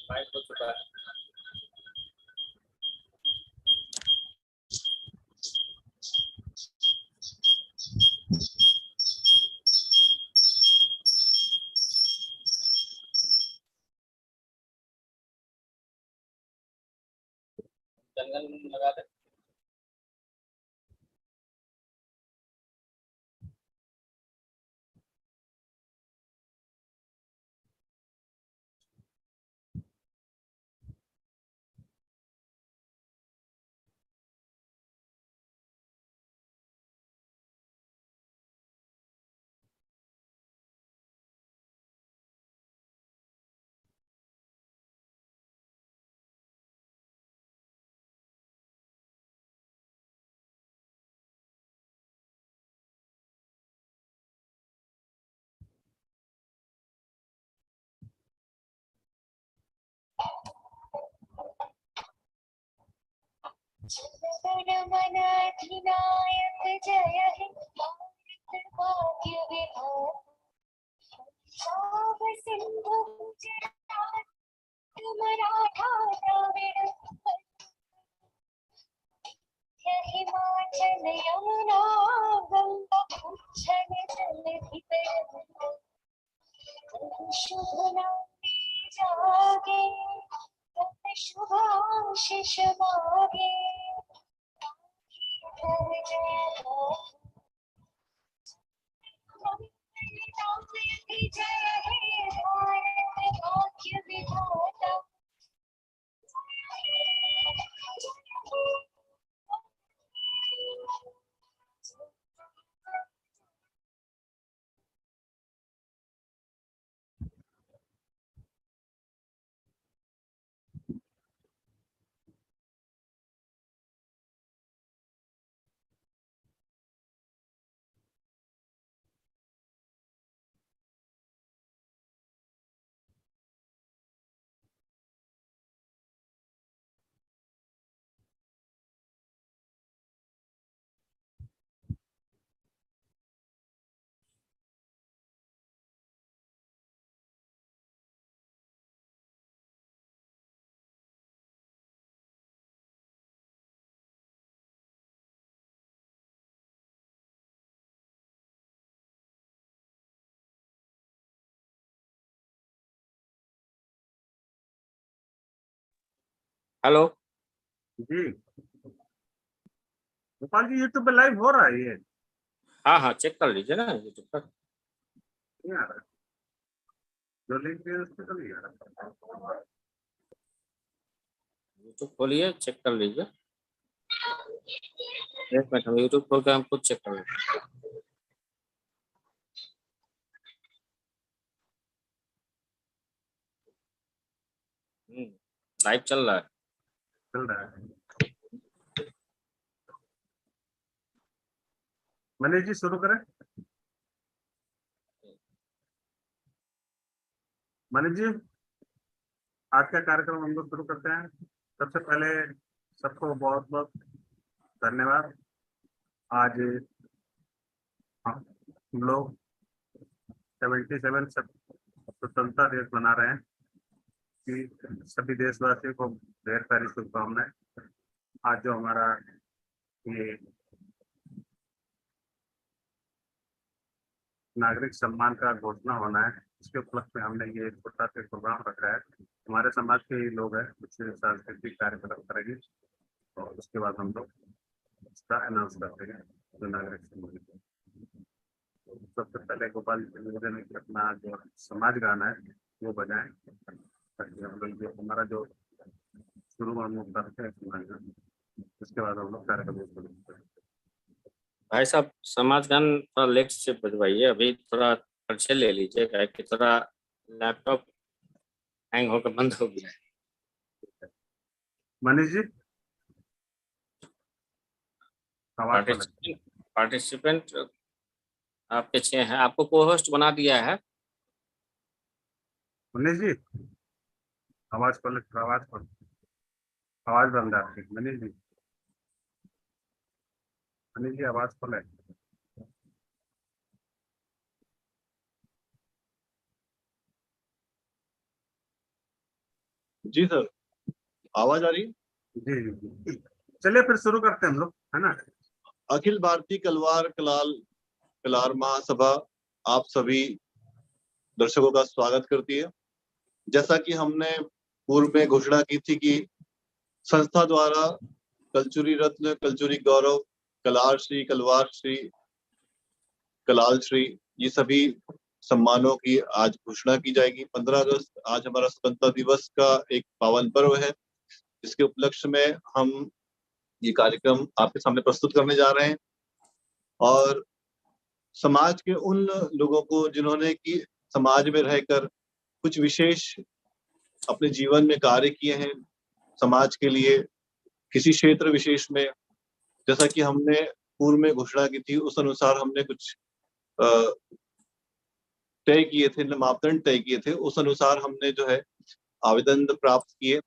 Live हो चुका है। जंगल लगा दे। जनगण मन अधिनायक जय हे भारत भाग्य विधाता सिंधु गुजरात मराठा द्रविड़ हिमाचल यमुना गंगा उच्छल जलधि शुभ नामे जागे तब शुभाशिष मागे जय हे भारत भाग्य विधाता। हेलो जी गोपाल जी, यूट्यूब पे लाइव हो रहा है ये? हाँ हाँ, चेक कर लीजिए ना यूट्यूब पर। नहीं आ रहा, जो लिंक है उस पे तो नहीं आ रहा। यूट्यूब खोलिए, चेक कर लीजिए। एक मिनट, हम यूट्यूब खोल के हम खुद चेक कर लेंगे। लाइव चल रहा है। चल रहा है। मनीष जी शुरू करें। मनीष जी, आज का कार्यक्रम हम लोग शुरू करते हैं। सबसे पहले सबको बहुत बहुत धन्यवाद। आज हम लोग 77 स्वतंत्रता दिवस मना रहे हैं कि सभी देशवासियों को ढेर सारी शुभकामनाएं। आज जो हमारा ये नागरिक सम्मान का घोषणा होना है, इसके उपलक्ष्य में हमने ये छोटा सा प्रोग्राम रखा है। हमारे समाज के ही लोग हैं, कुछ सांस्कृतिक कार्यक्रम करेंगे और उसके बाद हम लोग इसका अनाउंस करते हैं जो नागरिक सम्मान। तो सबसे पहले गोपाल जी निवेदन है कि अपना जो समाज गाना है वो बजाएं, ताकि हम लोग जो हमारा जो शुरू में हम लोग करते हैं समाज गाना, उसके बाद हम लोग कार्यक्रम शुरू करते हैं। भाई साहब, समाज गान थोड़ा लेट से बजवाइए, अभी थोड़ा पर्चे ले लीजिए, क्या है कि थोड़ा लैपटॉप हैंग होकर बंद हो गया है। मनीष जी आवाज पार्टी पार्टिसिपेंट आपके 6 हैं, आपको को होस्ट बना दिया है। मनीष जी आवाज खोले, आवाज बंद है आपकी। मनीष जी आवाज खोले। जी सर, आवाज आ रही है? जी जी, चलिए फिर शुरू करते हैं हम लोग, है ना। अखिल भारतीय कलार महासभा आप सभी दर्शकों का स्वागत करती है। जैसा कि हमने पूर्व में घोषणा की थी कि संस्था द्वारा कलचुरी रत्न, कलचुरी गौरव, कलार श्री, कलवार श्री, कलाल श्री, ये सभी सम्मानों की आज घोषणा की जाएगी। 15 अगस्त आज हमारा स्वतंत्रता दिवस का एक पावन पर्व है, जिसके उपलक्ष्य में हम ये कार्यक्रम आपके सामने प्रस्तुत करने जा रहे हैं। और समाज के उन लोगों को जिन्होंने कि समाज में रहकर कुछ विशेष अपने जीवन में कार्य किए हैं समाज के लिए, किसी क्षेत्र विशेष में, जैसा कि हमने पूर्व में घोषणा की थी, उस अनुसार हमने कुछ तय किए थे, मापदंड तय किए थे। उस अनुसार हमने जो है आवेदन प्राप्त किए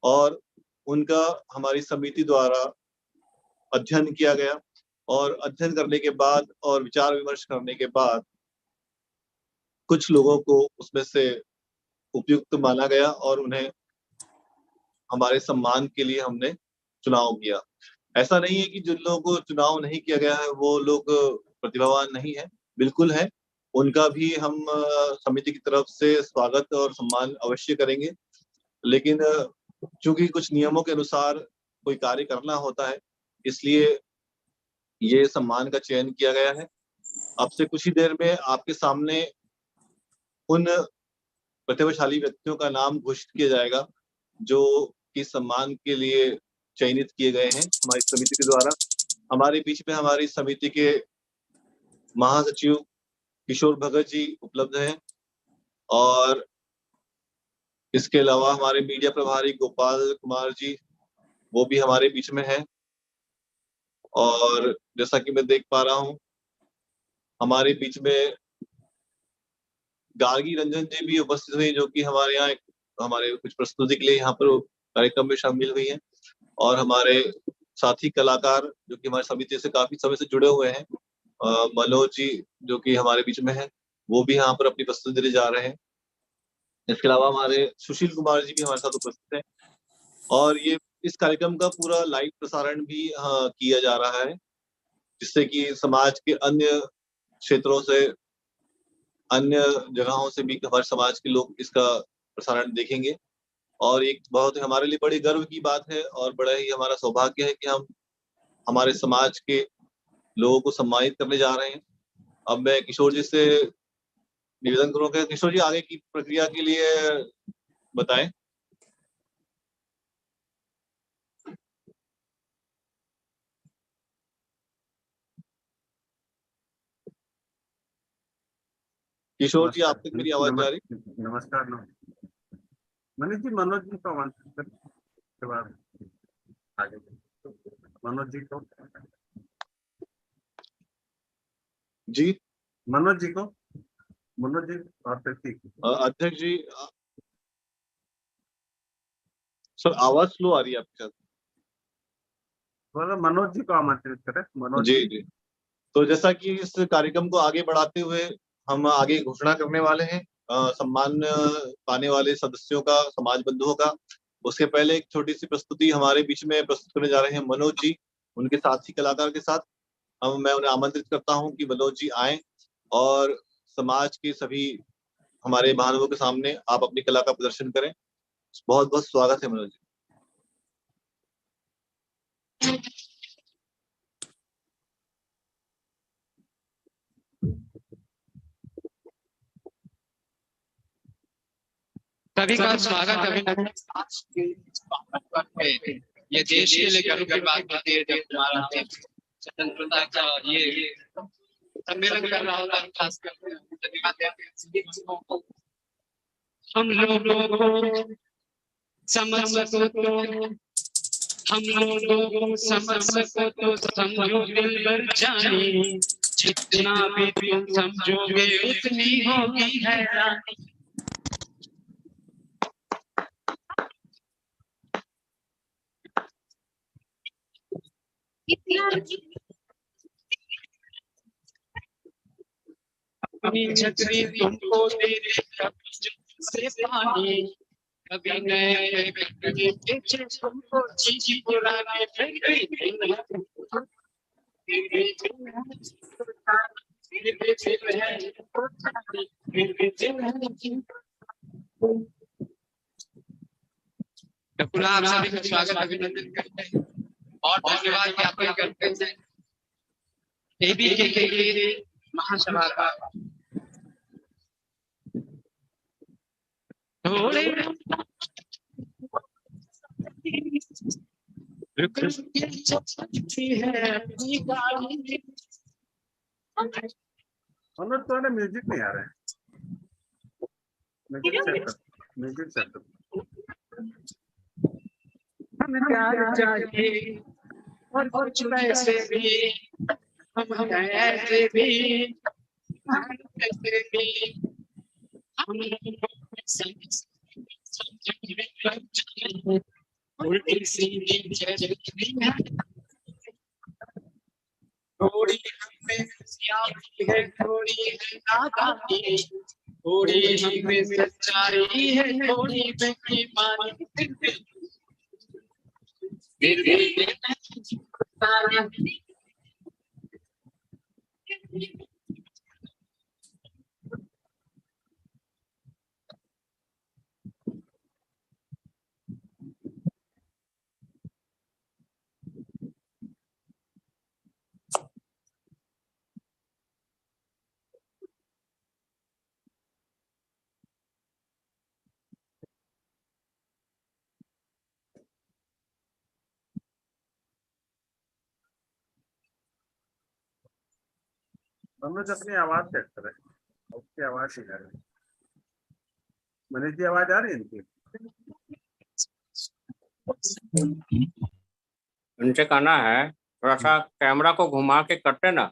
और उनका हमारी समिति द्वारा अध्ययन किया गया। और अध्ययन करने के बाद और विचार विमर्श करने के बाद कुछ लोगों को उसमें से उपयुक्त माना गया और उन्हें हमारे सम्मान के लिए हमने चुनाव किया। ऐसा नहीं है कि जिन लोगों को चुनाव नहीं किया गया है वो लोग प्रतिभावान नहीं है, बिल्कुल है। उनका भी हम समिति की तरफ से स्वागत और सम्मान अवश्य करेंगे। लेकिन चूंकि कुछ नियमों के अनुसार कोई कार्य करना होता है, इसलिए ये सम्मान का चयन किया गया है। अब से कुछ ही देर में आपके सामने उन प्रतिभाशाली व्यक्तियों का नाम घोषित किया जाएगा जो कि सम्मान के लिए चयनित किए गए हैं हमारी समिति के द्वारा। हमारे बीच में हमारी समिति के महासचिव किशोर भगत जी उपलब्ध हैं और इसके अलावा हमारे मीडिया प्रभारी गोपाल कुमार जी, वो भी हमारे बीच में हैं। और जैसा कि मैं देख पा रहा हूँ हमारे बीच में गार्गी रंजन जी भी उपस्थित हुई, जो कि हमारे यहाँ हमारे कुछ प्रस्तुति के लिए यहाँ पर कार्यक्रम में शामिल हुई हैं। और हमारे साथी कलाकार जो कि हमारी समिति से काफी समय से जुड़े हुए हैं, मनोज जी जो कि हमारे बीच में है, वो भी यहाँ पर अपनी प्रस्तुति देने जा रहे हैं। इसके अलावा हमारे सुशील कुमार जी भी हमारे साथ उपस्थित हैं। और ये इस कार्यक्रम का पूरा लाइव प्रसारण भी किया जा रहा है, जिससे कि समाज के अन्य क्षेत्रों से, अन्य जगहों से भी हमारे समाज के लोग इसका प्रसारण देखेंगे। और एक बहुत हमारे लिए बड़ी गर्व की बात है और बड़ा ही हमारा सौभाग्य है कि हम हमारे समाज के लोगों को सम्मानित करने जा रहे हैं। अब मैं किशोर जी से निवेदन करूंगा, किशोर जी आगे की प्रक्रिया के लिए बताएं। किशोर जी, आप तक मेरी आवाज जा रही? नमस्कार। मनीष जी, मनोज जी को आमंत्रित के बाद आगे मनोज जी को, जी मनोज जी और अध्यक्ष जी, सर आवाज स्लो आ रही है आपके साथ। मनोज जी को आमंत्रित करें। मनोज जी जी, तो जैसा कि इस कार्यक्रम को आगे बढ़ाते हुए हम आगे घोषणा करने वाले हैं सम्मान पाने वाले सदस्यों का, समाज बंधुओं का। उसके पहले एक छोटी सी प्रस्तुति हमारे बीच में प्रस्तुत करने जा रहे हैं मनोज जी, उनके साथी कलाकार के साथ। मैं उन्हें आमंत्रित करता हूं कि मनोज जी आए और समाज के सभी हमारे महानुभावों के सामने आप अपनी कला का प्रदर्शन करें। बहुत बहुत स्वागत है मनोज जी। सभी का स्वागत अभिनंदन। ये देश के लिए गर्व की बात होती है जब हमारा देश स्वतंत्रता का ये सम्मेलन कर रहा होता है, खास करके हम लोगों को समझ सको तो हम लोगों को समझ सको तो समझो दिल भर जानी, जितना भी तुम समझोगे उतनी होगी हैरानी। अपनी छतरी तुमको दे दे कभी से पानी, कभी नए कभी पीछे तुमको चीज़ पुराने फिर आप सभी का स्वागत अभिनंदन करते हैं और धन्यवाद ज्ञापन करते हैं एबीके के लिए महासभा का। थोड़े मनोज तुम्हारे म्यूजिक नहीं आ रहे हैं, म्यूजिक सेट कर। हमें प्यार चाहिए और कुछ पैसे भी, हम ऐसे भी हम उल्टी सीधी थोड़ी हमें सियासी है, थोड़ी है नादानी, थोड़ी हमें सच्चाई है, थोड़ी बेईमानी। मनोज अपनी आवाज चेक करे, उसकी आवाज नहीं आ रही। मनीष जी आवाज आ रही है इनकी? उनसे कहना है थोड़ा सा कैमरा को घुमा के करते ना।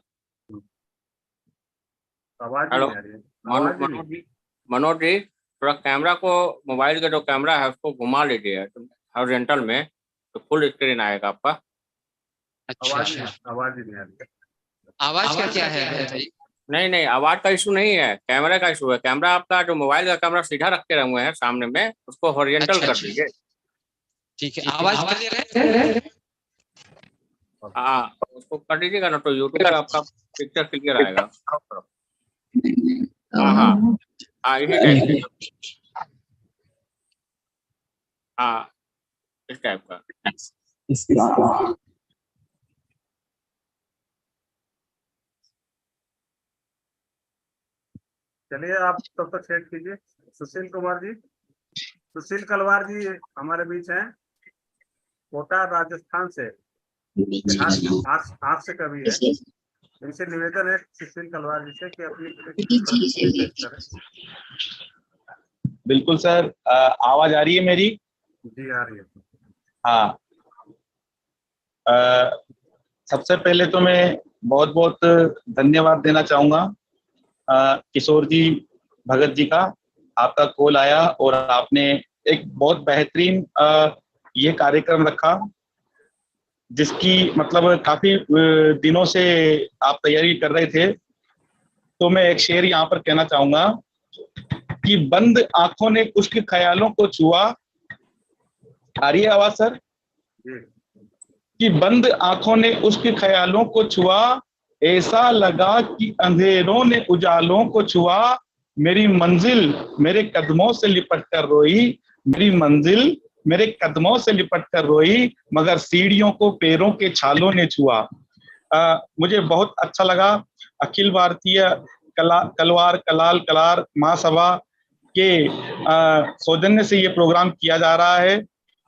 आवाज हेलो नहीं आ रही है। आवाज ही नहीं। मनोज जी थोड़ा कैमरा को, मोबाइल का जो कैमरा है उसको घुमा लीजिए हॉरिजॉन्टल में, तो फुल स्क्रीन आएगा आपका। आवाज ही नहीं आ रही। आवाज का क्या है भाई? नहीं आवाज का इशू नहीं है, कैमरा का इशू है। कैमरा आपका जो मोबाइल का कैमरा सीधा रख के रहे हैं सामने में, उसको हॉरिजॉन्टल कर दीजिए। ठीक है, आवाज क्लियर है? हाँ उसको कर दीजिएगा ना, तो यूट्यूब पे आपका पिक्चर क्लियर आएगा। हाँ इसी टाइप से, हाँ इस टाइप का। चलिए आप तब तक चेक कीजिए। सुशील कुमार जी, सुशील कलवार जी हमारे बीच हैं, कोटा राजस्थान से, आज से कभी है। इनसे निवेदन है सुशील कलवार जी से कि अपनी बिल्कुल सर, आवाज आ रही है मेरी? जी आ रही है। हाँ, सबसे पहले तो मैं बहुत बहुत धन्यवाद देना चाहूँगा किशोर जी भगत जी का। आपका कॉल आया और आपने एक बहुत बेहतरीन ये कार्यक्रम रखा, जिसकी मतलब काफी दिनों से आप तैयारी कर रहे थे। तो मैं एक शेर यहाँ पर कहना चाहूंगा कि बंद आंखों ने उसके ख्यालों को छुआ। आ रही है आवाज सर? कि बंद आंखों ने उसके ख्यालों को छुआ, ऐसा लगा कि अंधेरों ने उजालों को छुआ। मेरी मंजिल मेरे कदमों से लिपट कर रोई, मेरी मंजिल मेरे कदमों से लिपट कर रोई, मगर सीढ़ियों को पैरों के छालों ने छुआ। मुझे बहुत अच्छा लगा। अखिल भारतीय कलवार कलाल कलार महासभा के सौजन्य से ये प्रोग्राम किया जा रहा है,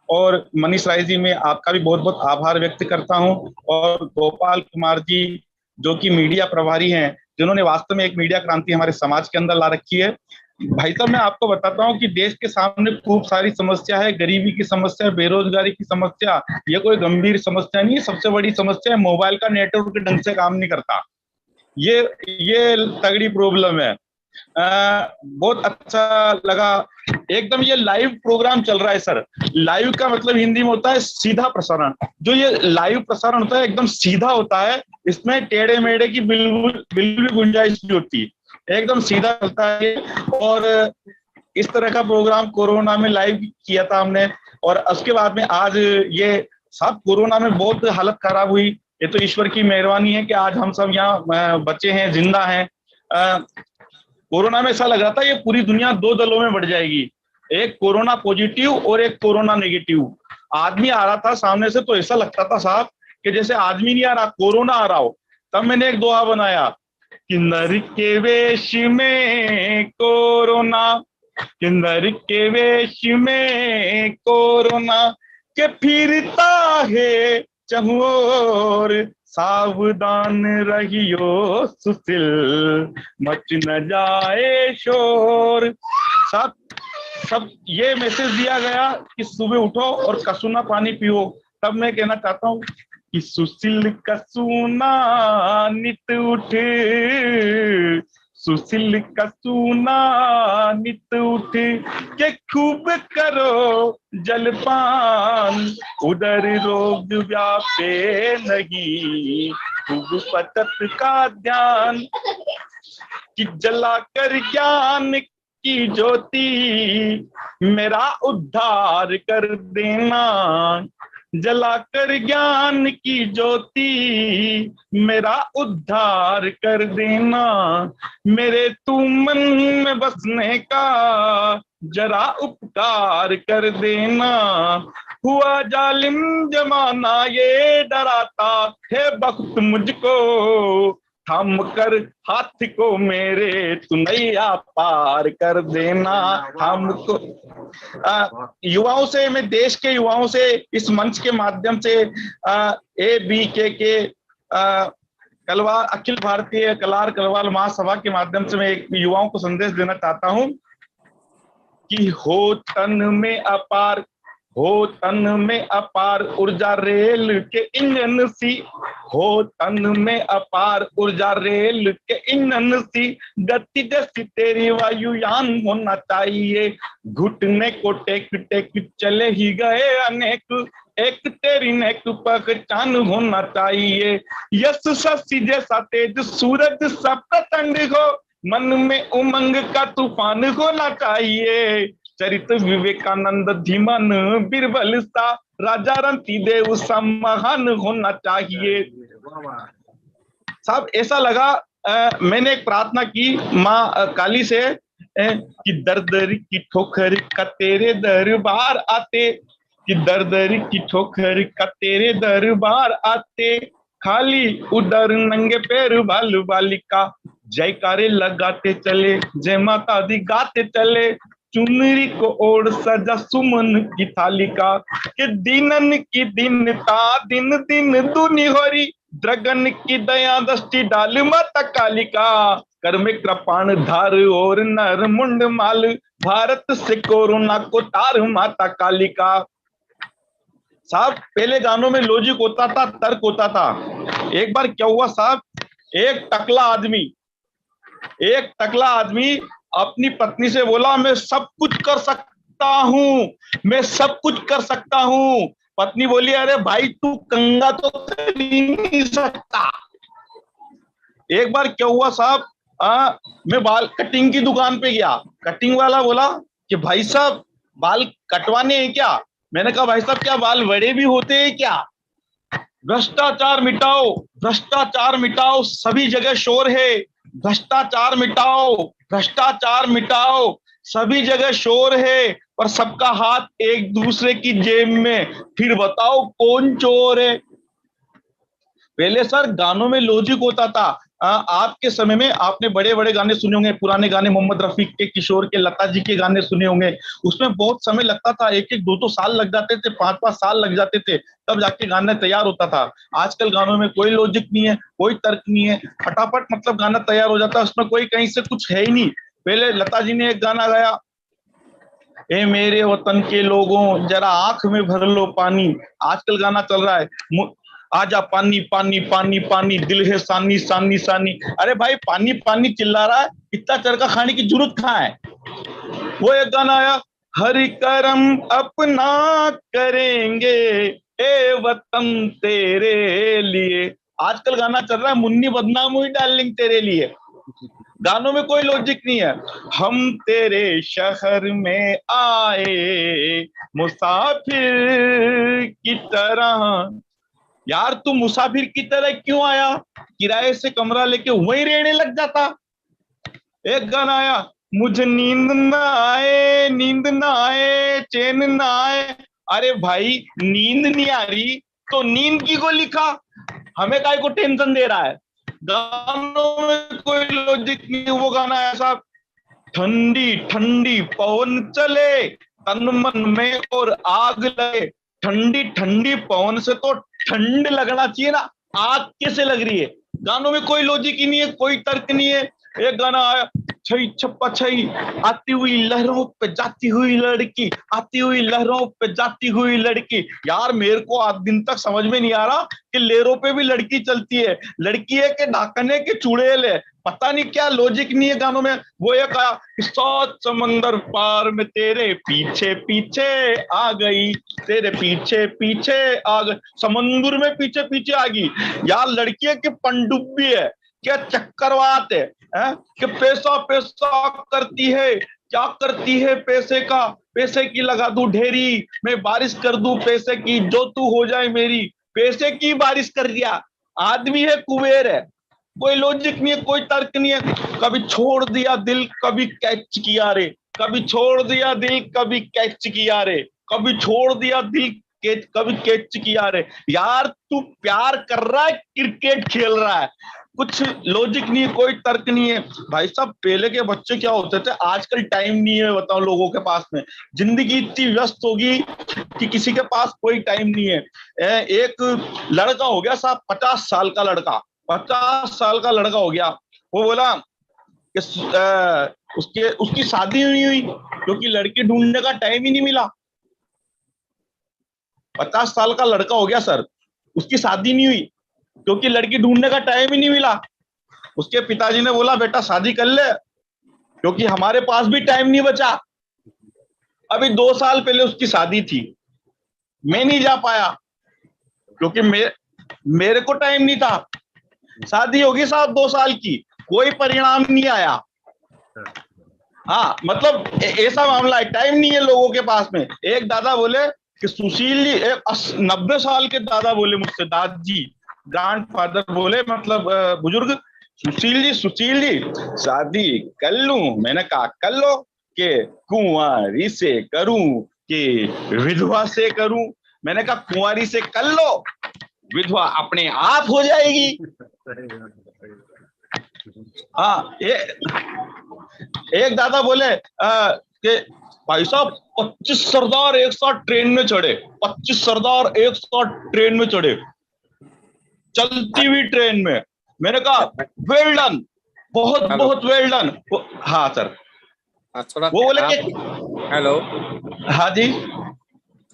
और मनीष राय जी मैं आपका भी बहुत बहुत आभार व्यक्त करता हूं, और गोपाल कुमार जी जो कि मीडिया प्रभारी हैं, जिन्होंने वास्तव में एक मीडिया क्रांति हमारे समाज के अंदर ला रखी है। भाई साहब मैं आपको बताता हूँ कि देश के सामने खूब सारी समस्या है, गरीबी की समस्या, बेरोजगारी की समस्या। ये कोई गंभीर समस्या नहीं है। सबसे बड़ी समस्या है मोबाइल का नेटवर्क ढंग से काम नहीं करता। ये तगड़ी प्रॉब्लम है। बहुत अच्छा लगा। एकदम ये लाइव प्रोग्राम चल रहा है सर। लाइव का मतलब हिंदी में होता है सीधा प्रसारण। जो ये लाइव प्रसारण होता है एकदम सीधा होता है, इसमें टेढ़े मेढ़े की बिल्कुल बिल्कुल भी गुंजाइश नहीं होती, एकदम सीधा चलता है। और इस तरह का प्रोग्राम कोरोना में लाइव किया था हमने। और उसके बाद में आज ये सब कोरोना में बहुत हालत खराब हुई। ये तो ईश्वर की मेहरबानी है कि आज हम सब यहाँ बचे हैं, जिंदा हैं। कोरोना में ऐसा लग रहा था ये पूरी दुनिया दो दलों में बढ़ जाएगी, एक कोरोना पॉजिटिव और एक कोरोना नेगेटिव। आदमी आ रहा था सामने से तो ऐसा लगता था साहब कि जैसे आदमी नहीं आ रहा, कोरोना आ रहा हो। तब मैंने एक दोहा बनाया कि नर के वेश में कोरोना, कि नर के वेश में कोरोना के फिरता है चहुओर, सावधान रहियो सुशील, मच न जाए शोर। सब ये मैसेज दिया गया कि सुबह उठो और कसूना पानी पियो। तब मैं कहना चाहता हूँ कि सुशील कसूना नित उठे, सुशील कसूना नित उठे, के खूब करो जलपान, उधर रोग व्यापे नहीं, खूब पतत का ध्यान, कि जलाकर ज्ञान की ज्योति मेरा उद्धार कर देना, जलाकर ज्ञान की ज्योति मेरा उद्धार कर देना, मेरे तू मन में बसने का जरा उपकार कर देना। हुआ जालिम जमाना ये डराता है वक्त मुझको, थम कर हाथ को मेरे तू नैया पार कर देना हमको। युवाओं से, मैं देश के युवाओं से इस मंच के माध्यम से ABK कलवार अखिल भारतीय कलार कलवार महासभा के माध्यम से मैं एक युवाओं को संदेश देना चाहता हूं कि हो तन में अपार, हो तन में अपार ऊर्जा रेल के इंजन सी, हो तन में अपार ऊर्जा रेल के इंजन सी, गति जैसी तेरी वायुयान होना चाहिए, घुटने को टेक टेक चले ही गए अनेक, एक तेरी नेक पहचान होना चाहिए, यश शशि जैसा तेज सूरज सा प्रचंड हो, मन में उमंग का तूफान होना चाहिए, चरित्र विवेकानंद धीमन बीरबल सा, राजा रणतीदेव सा महान होना चाहिए। साहब ऐसा लगा मैंने एक प्रार्थना की माँ काली से कि दर दर की ठोकर का तेरे दरबार आते, कि दर दर की ठोकर का तेरे दरबार आते, खाली उधर नंगे पैर बालू बालिका, जयकारे लगाते चले, जय माता दी गाते चले, चुनरी को ओढ़ सजा सुमन की थाली का, कि दीनन की दीनता दिन दिन दूनी होरी, द्रगन की दया दृष्टि डाल माता काली का, कर में कृपाण धार और नर मुंड माल, भारत से कोरोना को तार माता काली का। साहब पहले गानों में लॉजिक होता था, तर्क होता था। एक बार क्या हुआ साहब, एक टकला आदमी अपनी पत्नी से बोला मैं सब कुछ कर सकता हूँ, मैं सब कुछ कर सकता हूँ। पत्नी बोली अरे भाई तू कंगा तो कर नहीं सकता। एक बार क्या हुआ साहब, मैं बाल कटिंग की दुकान पे गया, कटिंग वाला बोला कि भाई साहब बाल कटवाने हैं क्या? मैंने कहा भाई साहब क्या बाल बड़े भी होते हैं क्या? भ्रष्टाचार मिटाओ, भ्रष्टाचार मिटाओ, सभी जगह शोर है, भ्रष्टाचार मिटाओ, भ्रष्टाचार मिटाओ, सभी जगह शोर है, पर सबका हाथ एक दूसरे की जेब में, फिर बताओ कौन चोर है? पहले सर गानों में लॉजिक होता था। आपके समय में आपने बड़े बड़े गाने सुने होंगे, पुराने गाने मोहम्मद रफी के, किशोर के, लता जी के गाने सुने होंगे। उसमें बहुत समय लगता था, एक एक दो दो साल लग जाते थे, 5-5 साल लग जाते थे, तब जाके गाना तैयार होता था। आजकल गानों में कोई लॉजिक नहीं है, कोई तर्क नहीं है, फटाफट मतलब गाना तैयार हो जाता है, उसमें कोई कहीं से कुछ है ही नहीं। पहले लता जी ने एक गाना गाया, ए मेरे वतन के लोगों जरा आंख में भर लो पानी। आजकल गाना चल रहा है, आजा पानी पानी पानी पानी, दिल है सानी सानी सानी। अरे भाई पानी पानी चिल्ला रहा है, इतना चरखा खाने की जरूरत कहाँ है। वो एक गाना आया, हरि करम अपना करेंगे ए वतन तेरे लिए। आजकल गाना चल रहा है, मुन्नी बदनाम हुई डार्लिंग तेरे लिए। गानों में कोई लॉजिक नहीं है। हम तेरे शहर में आए मुसाफिर की तरह। यार तू मुसाफिर की तरह क्यों आया, किराए से कमरा लेके वहीं रहने लग जाता। एक गाना आया, मुझे नींद ना आए, नींद ना आए, चैन ना आए। अरे भाई नींद नहीं आ रही तो नींद की को लिखा, हमें काय को टेंशन दे रहा है। गानों में कोई लॉजिक नहीं। वो गाना ऐसा, ठंडी ठंडी पवन चले तन मन में और आग लगे। ठंडी ठंडी पवन से तो ठंड लगना चाहिए ना, आग कैसे लग रही है। गानों में कोई लॉजिक ही नहीं है, कोई तर्क नहीं है। एक गाना आया, छई छप्पा छई, आती हुई लहरों पे जाती हुई लड़की, आती हुई लहरों पे जाती हुई लड़की। यार मेरे को आज दिन तक समझ में नहीं आ रहा कि लहरों पे भी लड़की चलती है, लड़की है कि ढाकने के चुड़ैल है, पता नहीं क्या लॉजिक नहीं है गानों में। वो एक आया, 7 समंदर पार में तेरे पीछे पीछे आ गई, तेरे पीछे पीछे आ गई, समंदर में पीछे पीछे आ गई। यार लड़की है कि पनडुब्बी है, क्या चक्करवात है, कि पैसा पैसा करती है, क्या करती है पैसे का, पैसे की लगा दूं ढेरी, मैं बारिश कर दूं पैसे की जो तू हो जाए मेरी। पैसे की बारिश कर दिया, आदमी है कुबेर है, कोई लॉजिक नहीं है, कोई तर्क नहीं है। कभी छोड़ दिया दिल कभी कैच किया रे, कभी छोड़ दिया दिल कभी कैच किया रे, कभी छोड़ दिया दिल कभी कैच किया रे। यार तू प्यार कर रहा है क्रिकेट खेल रहा है, कुछ लॉजिक नहीं है, कोई तर्क नहीं है। भाई साहब पहले के बच्चे क्या होते थे, आजकल टाइम नहीं है, बताओ लोगों के पास में, जिंदगी इतनी व्यस्त होगी कि किसी के पास कोई टाइम नहीं है। एक लड़का हो गया साहब, 50 साल का लड़का, 50 साल का लड़का हो गया, वो बोला कि उसकी शादी नहीं हुई क्योंकि लड़की ढूंढने का टाइम ही नहीं मिला। 50 साल का लड़का हो गया सर, उसकी शादी नहीं हुई क्योंकि लड़की ढूंढने का टाइम ही नहीं मिला। उसके पिताजी ने बोला बेटा शादी कर ले, क्योंकि हमारे पास भी टाइम नहीं बचा। अभी 2 साल पहले उसकी शादी थी, मैं नहीं जा पाया क्योंकि मेरे को टाइम नहीं था। शादी होगी साहब 2 साल की, कोई परिणाम नहीं आया। हाँ मतलब ऐसा मामला है, टाइम नहीं है लोगों के पास में। एक दादा बोले कि सुशील जी, 90 साल के दादा बोले मुझसे, दादाजी ग्रैंडफादर बोले, मतलब बुजुर्ग, सुशील जी शादी कर लूं। मैंने कहा कर लो, कि कुंवारी से करूं कि विधवा से करूं। मैंने कहा कुंवारी से कर लो, विधवा अपने आप हो जाएगी। हाँ एक दादा बोले कि भाई साहब 25 सरदार एक साथ ट्रेन में चढ़े, 25 सरदार एक साथ ट्रेन में चढ़े, चलती हुई ट्रेन में। मैंने कहा वेल डन, बहुत बहुत वेल डन। हाँ सर, थोड़ा वो बोले कि हेलो, हाँ जी,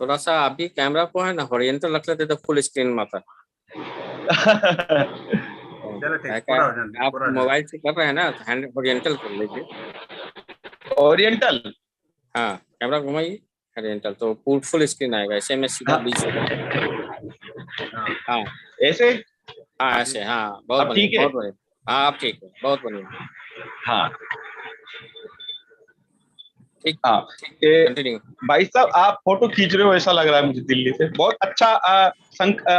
थोड़ा सा आप भी कैमरा को है ना ओरिएंटल रख लेते तो फुल स्क्रीन में आता। आप मोबाइल से कर रहे हैं ना, हैंड ओरिएंटल कर लीजिए। ओरिएंटल, हाँ कैमरा घुमाइए ओरिएंटल, तो फुल स्क्रीन आएगा। ऐसे में सीधा बीच में, हाँ ऐसे, हाँ ऐसे, हाँ बहुत बढ़िया, बहुत बढ़िया। हाँ आप ठीक है, बहुत बढ़िया। हाँ ठीक, हाँ कंटिन्यू। भाई साहब आप फोटो खींच रहे हो ऐसा लग रहा है मुझे दिल्ली से, बहुत अच्छा।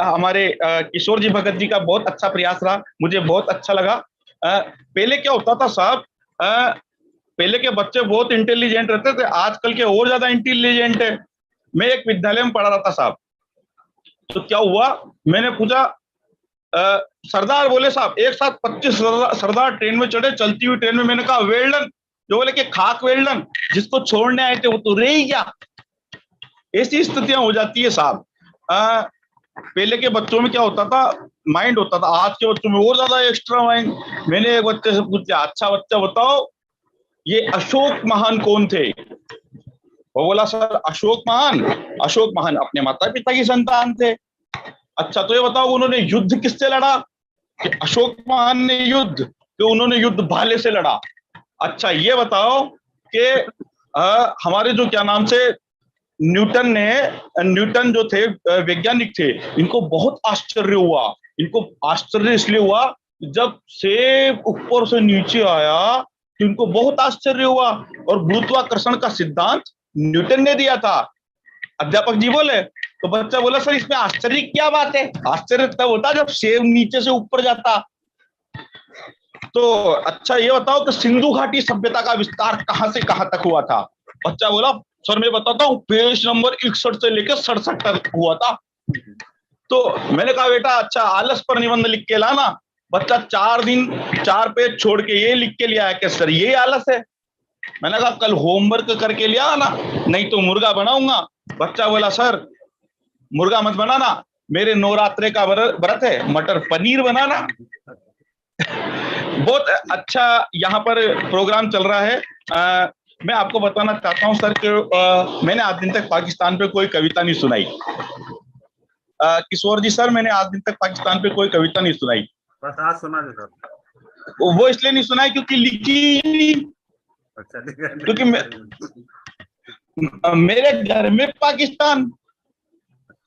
हमारे किशोर जी भगत जी का बहुत अच्छा प्रयास रहा, मुझे बहुत अच्छा लगा। पहले क्या होता था साहब, पहले के बच्चे बहुत इंटेलिजेंट रहते थे, आजकल के और ज्यादा इंटेलिजेंट है। मैं एक विद्यालय में पढ़ा रहा था साहब, तो क्या हुआ, मैंने पूछा सरदार बोले साहब एक साथ 25 सरदार ट्रेन में चढ़े, चलती हुई ट्रेन में। मैंने कहा वेल्डन, जो बोले कि खाक वेल्डन, जिसको छोड़ने आए थे वो तो रह ही गया। ऐसी स्थितियां हो जाती है साहब। पहले के बच्चों में क्या होता था, माइंड होता था, आज के बच्चों में और ज्यादा एक्स्ट्रा माइंड। मैंने एक बच्चे से पूछा, अच्छा बच्चा बताओ ये अशोक महान कौन थे? वो बोला सर अशोक महान अपने माता पिता की संतान थे। अच्छा तो ये बताओ उन्होंने युद्ध किससे लड़ा? कि अशोक महान ने युद्ध, तो उन्होंने युद्ध भाले से लड़ा। अच्छा ये बताओ कि हमारे जो क्या नाम से न्यूटन जो थे वैज्ञानिक थे, इनको बहुत आश्चर्य हुआ। इनको आश्चर्य इसलिए हुआ जब सेब ऊपर से नीचे आया तो इनको बहुत आश्चर्य हुआ, और गुरुत्वाकर्षण का सिद्धांत न्यूटन ने दिया था। अध्यापक जी बोले, तो बच्चा बोला सर इसमें आश्चर्य क्या बात है? आश्चर्य तब होता जब सेब नीचे से ऊपर जाता। तो अच्छा ये बताओ कि सिंधु घाटी सभ्यता का विस्तार कहां से कहां तक हुआ था? बच्चा बोला सर मैं बताता हूँ, पेज नंबर 61 से लेकर 67 तक हुआ था। तो मैंने कहा बेटा अच्छा आलस पर निबंध लिख के लाना। बच्चा 4 पेज छोड़ के ये लिख के लिया है कि सर ये आलस है। मैंने कहा कल होमवर्क करके लिया आना, नहीं तो मुर्गा बनाऊंगा। बच्चा बोला सर मुर्गा मत बनाना, मेरे नवरात्रे का व्रत है, मटर पनीर बनाना। बहुत अच्छा यहाँ पर प्रोग्राम चल रहा है। मैं आपको बताना चाहता हूँ सर कि मैंने आज दिन तक पाकिस्तान पे कोई कविता नहीं सुनाई। किशोर जी सर मैंने आज दिन तक पाकिस्तान पे कोई कविता नहीं सुनाई। बस आज सुना दे सर। वो इसलिए नहीं सुनाई क्योंकि लिखी ही नहीं। अच्छा क्योंकि मेरे घर में पाकिस्तान,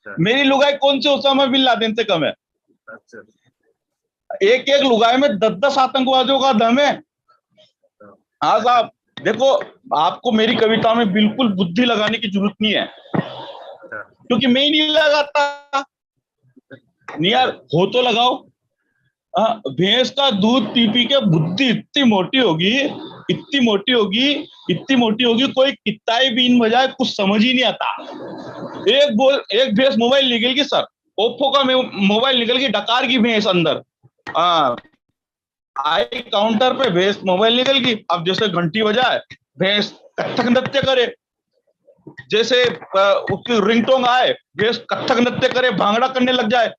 मेरी लुगाई कौन से ओसामा बिन लादेन से कम है? अच्छा एक एक लुगाई में 10-10 आतंकवादियों का दम है। हाँ साहब देखो, आपको मेरी कविता में बिल्कुल बुद्धि लगाने की जरूरत नहीं है, क्योंकि मैं ही नहीं लगाता। नहीं यार हो तो लगाओ। भैंस का दूध पी पी के बुद्धि इतनी मोटी होगी, इतनी मोटी होगी, इतनी मोटी होगी, कोई किताई बीन बजाए कुछ समझ ही नहीं आता। एक भैंस मोबाइल निकल गई सर, ओप्पो का मोबाइल निकल गई, डकार की भैंस अंदर, आई काउंटर पे भैंस मोबाइल निकल गई। अब जैसे घंटी बजाए भैंस कथक नृत्य करे, जैसे उसकी रिंगटोन आए भैंस कथक नृत्य करे, भांगड़ा करने लग जाए।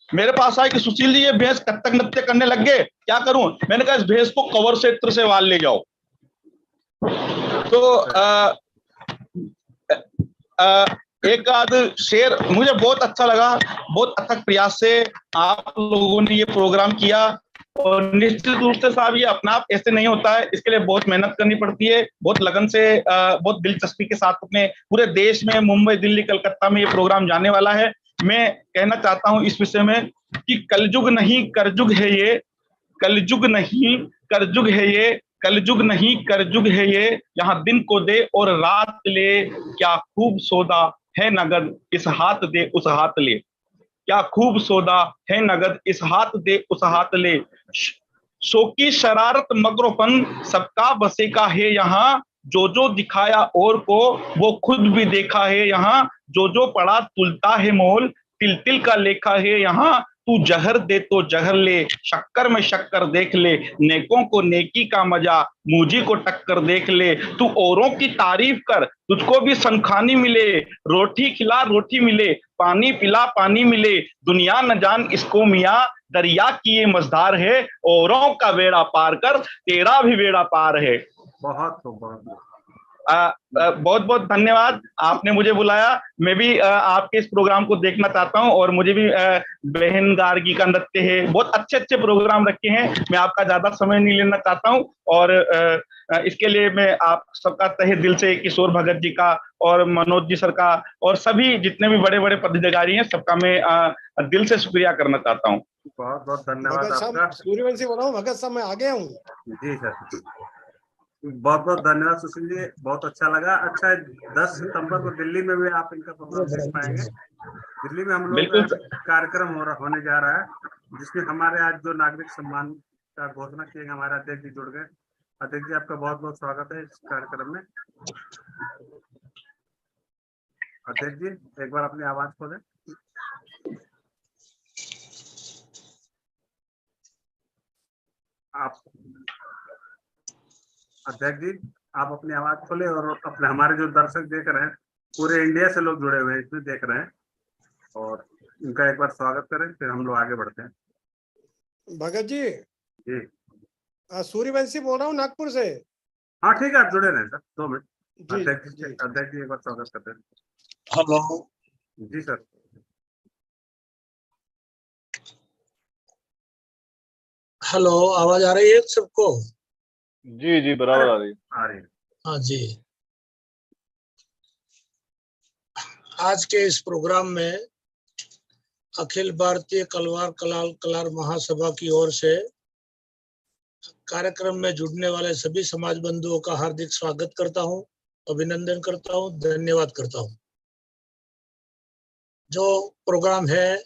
मेरे पास आए कि सुशील जी ये भैंस कथक नृत्य करने लग गए, क्या करूं? मैंने कहा इस भैंस को कवर क्षेत्र से वाल ले जाओ। तो एक आध शेर मुझे बहुत अच्छा लगा, बहुत अथक प्रयास से आप लोगों ने ये प्रोग्राम किया, और निश्चित रूप से साहब ये अपना आप ऐसे नहीं होता है, इसके लिए बहुत मेहनत करनी पड़ती है, बहुत लगन से, बहुत दिलचस्पी के साथ अपने पूरे देश में, मुंबई, दिल्ली, कलकत्ता में ये प्रोग्राम जाने वाला है। मैं कहना चाहता हूं इस विषय में कि कलयुग नहीं करजुग है ये, कलयुग नहीं करजुग है ये, कलयुग नहीं करजुग है ये, यहाँ दिन को दे और रात ले, क्या खूब सौदा है नगद इस हाथ दे उस हाथ ले, क्या खूब सौदा है नगद इस हाथ दे उस हाथ ले, शौकी शरारत मगरोपन सबका बसे का है यहाँ, जो दिखाया और को वो खुद भी देखा है यहाँ, जो पड़ा तुलता है मोल तिल तिल का लेखा है यहाँ, तू जहर दे तो जहर ले, शक्कर में शक्कर देख ले, नेकों को नेकी का मजा, मुझी को टक्कर देख ले, तू औरों की तारीफ कर तुझको भी सनखानी मिले, रोटी खिला रोटी मिले, पानी पिला पानी मिले, दुनिया न जान इसको मियाँ, दरिया की ये मझधार है, औरों का बेड़ा पार कर तेरा भी बेड़ा पार है। बहुत बहुत बहुत बहुत धन्यवाद, आपने मुझे बुलाया। मैं भी आपके इस प्रोग्राम को देखना चाहता हूं, और मुझे भी बहन गार्गी का नृत्य है, बहुत अच्छे अच्छे प्रोग्राम रखे हैं। मैं आपका ज्यादा समय नहीं लेना चाहता हूं, और इसके लिए मैं आप सबका तहे दिल से, किशोर भगत जी का और मनोज जी सर का और सभी जितने भी बड़े बड़े पदाधिकारी हैं सबका मैं दिल से शुक्रिया करना चाहता हूँ। बहुत बहुत धन्यवाद आपका। सूर्यवंशी बोल रहा हूँ, भगत साहब मैं आ गया हूँ। जी सर, बहुत बहुत धन्यवाद सुशील जी, बहुत अच्छा लगा। अच्छा 10 सितंबर को दिल्ली में भी आप इनका प्रोग्राम देख पाएंगे। दिल्ली में हम लोग कार्यक्रम होने जा रहा है, जिसमें हमारे आज जो नागरिक सम्मान का घोषणा किए गए, हमारे अध्यक्ष जी जुड़ गए। अध्यक्ष जी आपका बहुत बहुत स्वागत है इस कार्यक्रम में। अध्यक्ष जी एक बार अपनी आवाज खोलें। आप अध्यक्ष जी आप अपनी आवाज खोले, और अपने हमारे जो दर्शक देख रहे हैं, पूरे इंडिया से लोग जुड़े हुए हैं इसमें देख रहे हैं, और इनका एक बार स्वागत करें, फिर हम लोग आगे बढ़ते हैं। भगत जी जी सूर्यवंशी बोल रहा हूँ नागपुर से। हाँ ठीक है, आप जुड़े रहें सर, 2 मिनट। जी अध्यक्ष जी अध्यक्ष जी एक बार स्वागत करते हैं। हेलो, जी सर। हेलो, आवाज आ रही है सबको? जी जी बराबर आ रही है। आ रही है। हाँ जी। आज के इस प्रोग्राम में अखिल भारतीय कलार महासभा की ओर से कार्यक्रम में जुड़ने वाले सभी समाज बंधुओं का हार्दिक स्वागत करता हूं, अभिनंदन करता हूं, धन्यवाद करता हूं। जो प्रोग्राम है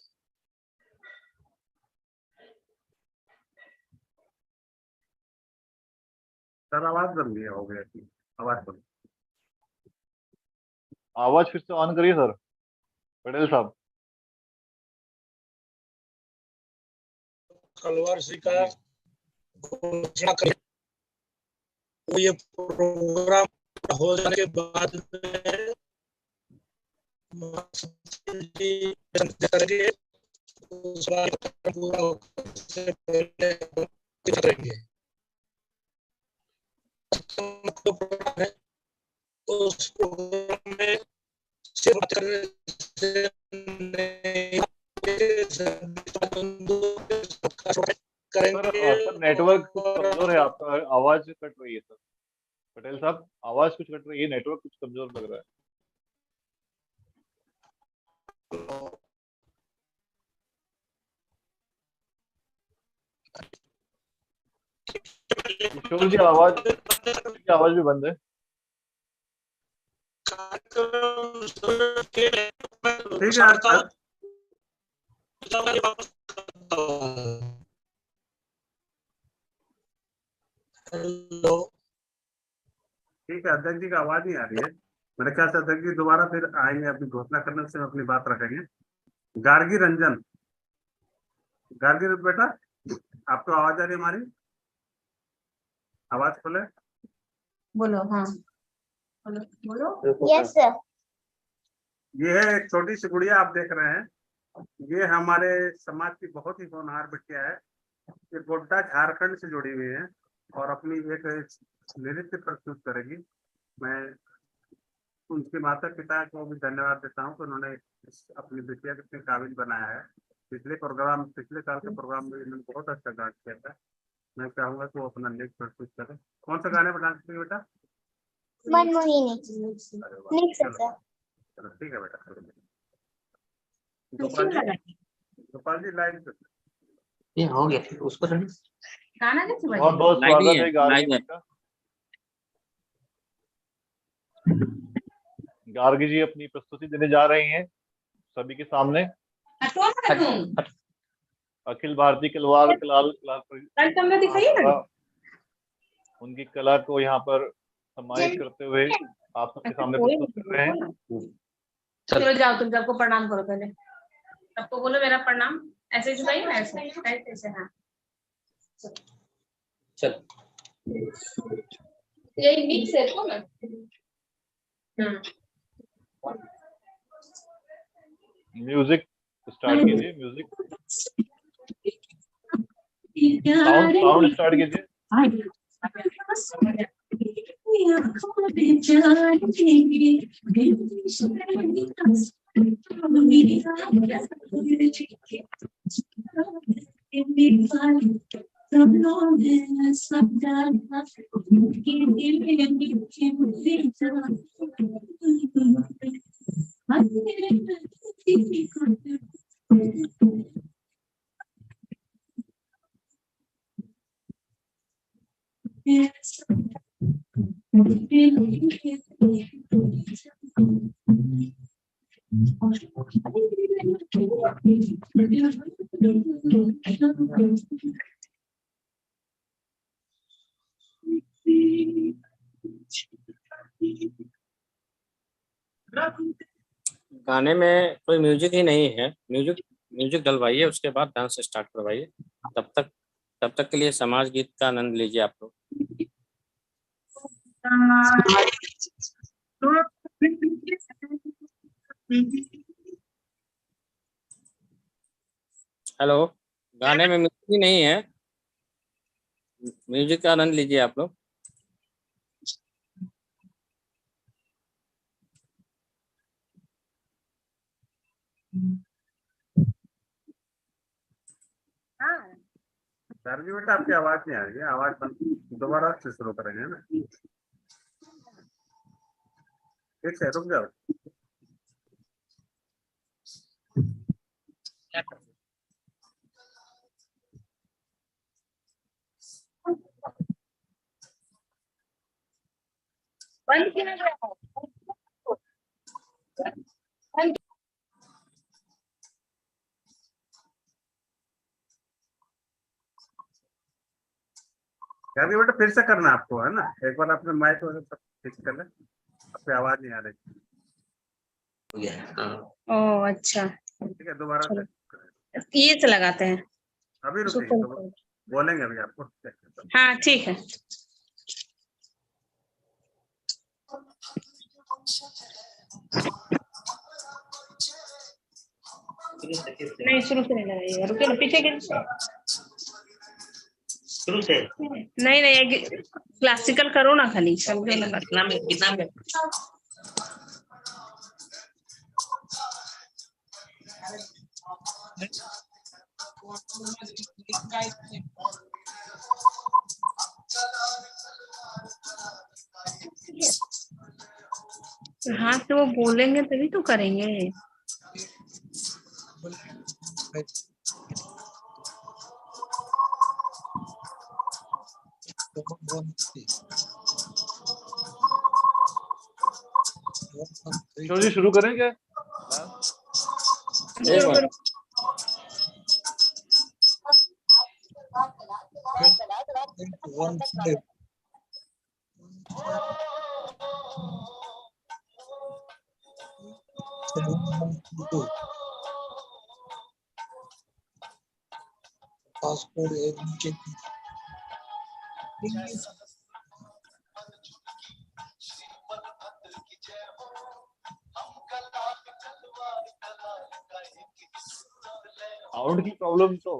सर आवाज बंद गया, हो गया थी आवाज बंद। आवाज फिर से ऑन करिए सर, पटेल साहब। कलवार स्वीकार घोषणा करें, तो ये प्रोग्राम हो जाने के बाद में करेंगे, पूरा से पहले करेंगे। उस प्रोग्राम में सिर्फ करेंगे। सर नेटवर्क कुछ कमजोर है आपका, आवाज कट रही है सर। पटेल साहब आवाज कुछ कट रही है, नेटवर्क कुछ कमजोर लग रहा है। किशोर जी आवाज भी बंद है। ठीक है हेलो, ठीक है, अध्यक्ष जी का आवाज नहीं आ रही है। मेरे ख्याल से अध्यक्ष जी दोबारा फिर आएंगे, अपनी घोषणा करने से अपनी बात रखेंगे। गार्गी रंजन, गार्गी बेटा, आपको आवाज आ रही है हमारी? आवाज खोले। बोलो। हाँ बोलो बोलो। Yes sir. ये है एक छोटी सी गुड़िया, आप देख रहे हैं, ये हमारे समाज की बहुत ही होनहार बिटिया है। ये गोड्डा झारखंड से जुड़ी हुई है और अपनी एक नृत्य प्रस्तुत करेगी। मैं उनके माता पिता को भी धन्यवाद देता हूँ कि उन्होंने अपनी बिटिया को इतने काबिल बनाया है। पिछले साल के प्रोग्राम में इन्होंने बहुत अच्छा डांस किया था। मैं चाहूंगा कि वो अपना नृत्य प्रस्तुत करें। कौन सा गाने पर डांस करेंगे बेटा? मनमोहिनी। चलो ठीक है बेटा। गोपाल जी लाइन ये हो गया उसको गाना कैसे बहुत बहुत स्वागत है गार्गी जी का। गार्गी जी अपनी प्रस्तुति देने जा रही हैं सभी के सामने। अखिल भारतीय उनकी कला को यहाँ पर सम्मानित करते हुए आप सबके सामने प्रस्तुत कर रहे हैं। चलो जाओ, तुम सबको प्रणाम करो पहले। सबको बोलो मेरा प्रणाम। ऐसे झुकाइए, ऐसे ऐसे। हाँ चल यही मिक्स है तो ना। म्यूजिक स्टार्ट कीजिए, म्यूजिक साउंड स्टार्ट कीजिए। गाने में कोई म्यूजिक ही नहीं है। म्यूजिक डलवाइए, उसके बाद डांस स्टार्ट करवाइए। तब तक के लिए समाज गीत का आनंद लीजिए आप लोग। हेलो, गाने में म्यूजिक ही नहीं है, म्यूजिक का आनंद लीजिए आप लोग। गार्गी बेटा आपकी आवाज नहीं आ रही है, आवाज बंद, दोबारा से शुरू करेंगे ना। ठीक है, रुक जाओ। बंद किया गया है। बंद। गार्गी बेटा फिर से करना आपको, है ना, एक बार अपने माइक वगैरह सब ठीक कर ले, आपकी आवाज नहीं आ रही। ओह अच्छा, ठीक है, दोबारा से ये से लगाते हैं। अभी रुकिए, तो बोलेंगे अभी आपको। हाँ ठीक है। नहीं शुरू से नहीं लगाइएगा, रुकिए ना, पीछे के शुरू से नहीं नहीं, क्लासिकल करो ना खाली, समझो ना। कितना में हाँ तो वो बोलेंगे तभी तो करेंगे। किशोर जी शुरू करें क्या? साउंड की प्रॉब्लम तो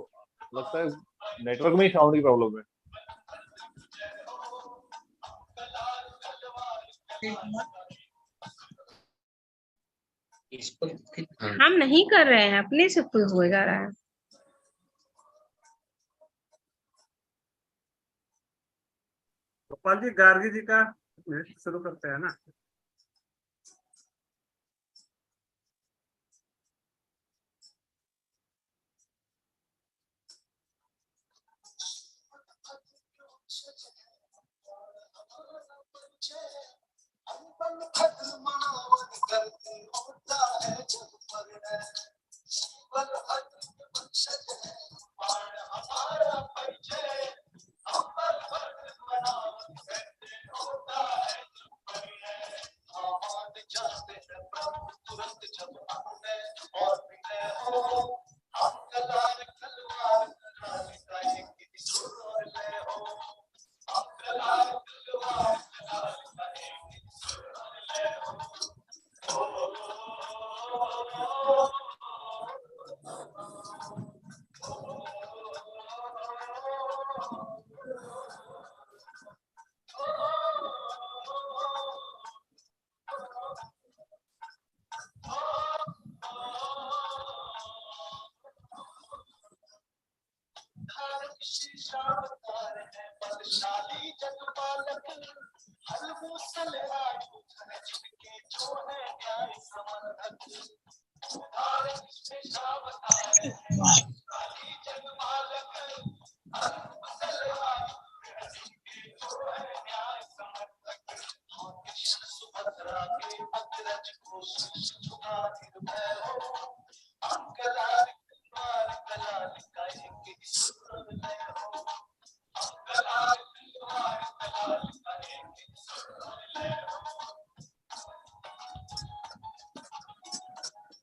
लगता है नेटवर्क में ही साउंड की प्रॉब्लम है। हम नहीं कर रहे हैं, अपने से खुद हो जा रहा है। गोपाल जी, गार्गी जी का शुरू करते हैं ना।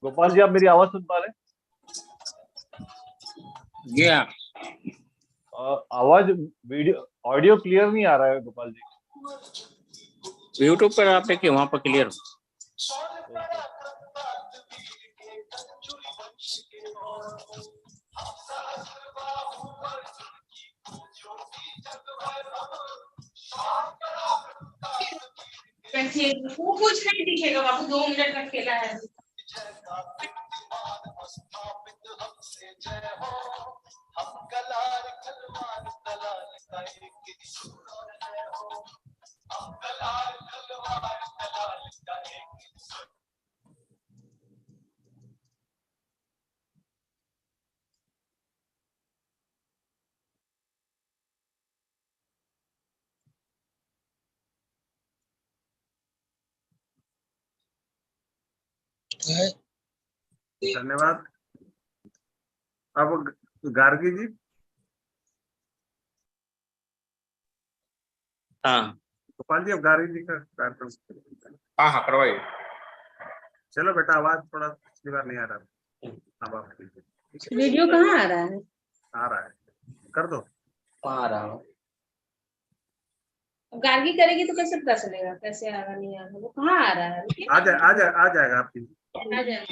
गोपाल जी आप मेरी आवाज सुन पा रहे हैं? आवाज वीडियो ऑडियो क्लियर नहीं आ रहा है गोपाल जी। यूट्यूब पर आप देखिए, वहां पर क्लियर हो। वो कुछ नहीं दिखेगा बाबू, 2 मिनट का खेला है। हम कलार खलवार धन्यवाद। अब गार्गी जी। हाँ गोपाल जी, अब गार्गी जी का कार्यक्रम। हाँ हाँ करवाइए। चलो बेटा, आवाज थोड़ा पिछली बार नहीं आ रहा था, अब आप कीजिए। वीडियो कहाँ आ रहा है? आ रहा है, कर दो। आ रहा हूँ। अब गार्गी करेगी तो कैसे पता चलेगा कैसे आ रहा नहीं आ रहा? वो कहाँ आ रहा है? आ जाएगा आपकी। आ जाएगा।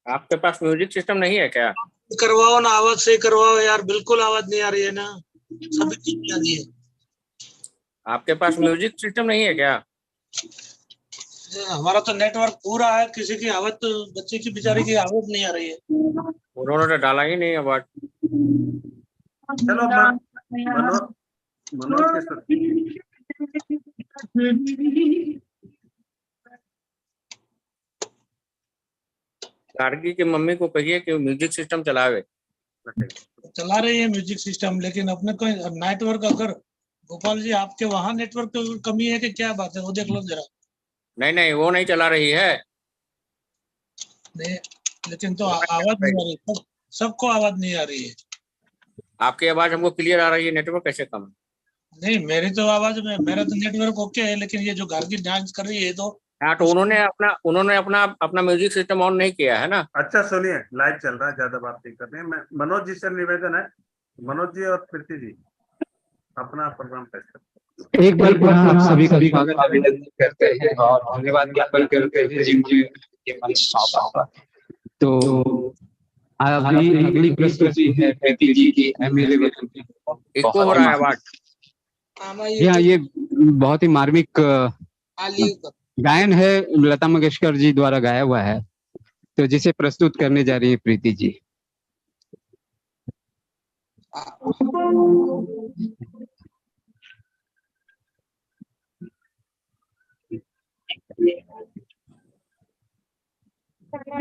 आपके पास म्यूजिक सिस्टम नहीं है क्या? करवाओ ना, आवाज से करवाओ यार, बिल्कुल आवाज नहीं आ रही है ना, सभी चीज आ रही है। आपके पास म्यूजिक सिस्टम नहीं है क्या? हमारा तो नेटवर्क पूरा है, किसी की आवाज तो बच्चे की बेचारी की आवाज नहीं आ रही है। उन्होंने तो डाला ही नहीं अवार्ड। चलो मनोज के साथ। गार्गी की मम्मी को कहिए कि म्यूजिक सिस्टम चलावे। चला रही है म्यूजिक सिस्टम, लेकिन अपने को नेटवर्क, अगर गोपाल जी आपके वहां नेटवर्क की कमी है कि क्या बात है, वो देख लो जरा। नहीं नहीं, वो नहीं चला रही है। नहीं, लेकिन तो आवाज नहीं आ रही, सबको आवाज नहीं आ रही है। आपकी आवाज हमको क्लियर आ रही है, नेटवर्क कैसे कम है? नहीं, मेरी तो आवाज में, मेरा तो नेटवर्क ओके है, लेकिन ये जो गार्गी डांस कर रही है तो हाँ, तो उन्होंने अपना म्यूजिक सिस्टम ऑन नहीं किया है ना। अच्छा सुनिए, लाइव चल रहा है, ज्यादा बात नहीं करनी है। मैं मनोज जी से निवेदन है, मनोज जी और प्रीति जी अपना प्रोग्राम पेश करते एक बार पुनः आप सभी का स्वागत अभिनंदन करते हैं और धन्यवाद ज्ञापन करते हैं जिनकी ये मंच सौंपा। तो अभी अगली प्रस्तुति है प्रीति जी की एमएलए वतन की। इसको हो रहा है आवाज। हाँ, ये बहुत ही मार्मिक गायन है, लता मंगेशकर जी द्वारा गाया हुआ है, तो जिसे प्रस्तुत करने जा रही है प्रीति जी।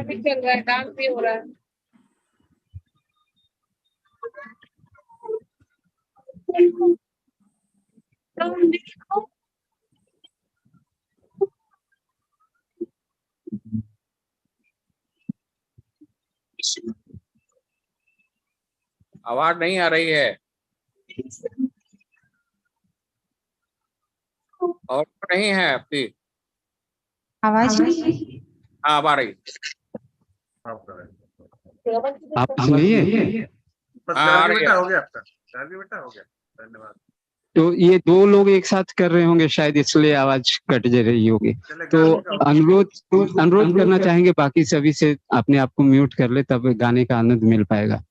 भी चल रहा है, डांस भी हो रहा है। आवाज नहीं आ रही है। और तो नहीं है आपकी आवाज नहीं। हाँ, अब आ रही। आप नहीं है? बस हाँ, आ गार्गी रही बेटा है। हो गया आपका, गार्गी बेटा हो गया, धन्यवाद। तो ये दो लोग एक साथ कर रहे होंगे शायद, इसलिए आवाज कट जा रही होगी। तो अनुरोध करना चाहेंगे बाकी सभी से, अपने आप को म्यूट कर ले, तब गाने का आनंद मिल पाएगा।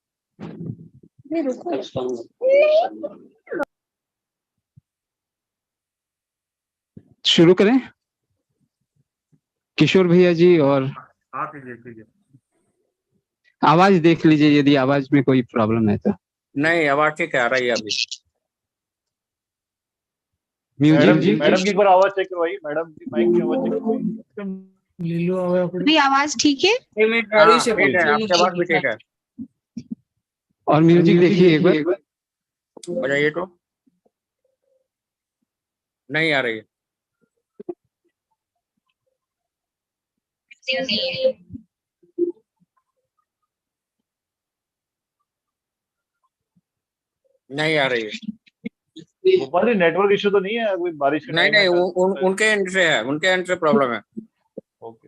शुरू करें किशोर भैया जी? और हाँ कीजिए। आवाज देख लीजिए, यदि आवाज में कोई प्रॉब्लम है तो। नहीं, आवाज ठीक है, आ रही है अभी। मैडम की एक बार आवाज चेक करवाइए, मैडम की माइक की आवाज चेक करवाइए। आवाज ठीक है? हाँ, ठीक है, आपकी आवाज भी ठीक है। और म्यूजिक देखिए एक बार। बजाइए तो। नहीं आ रही है। नहीं आ रही है। गोपाल जी नेटवर्क इशू तो नहीं है, कोई बारिश का नहीं टाइम है? नहीं, उनके एंड से है, उनके एंड से प्रॉब्लम है। ओके,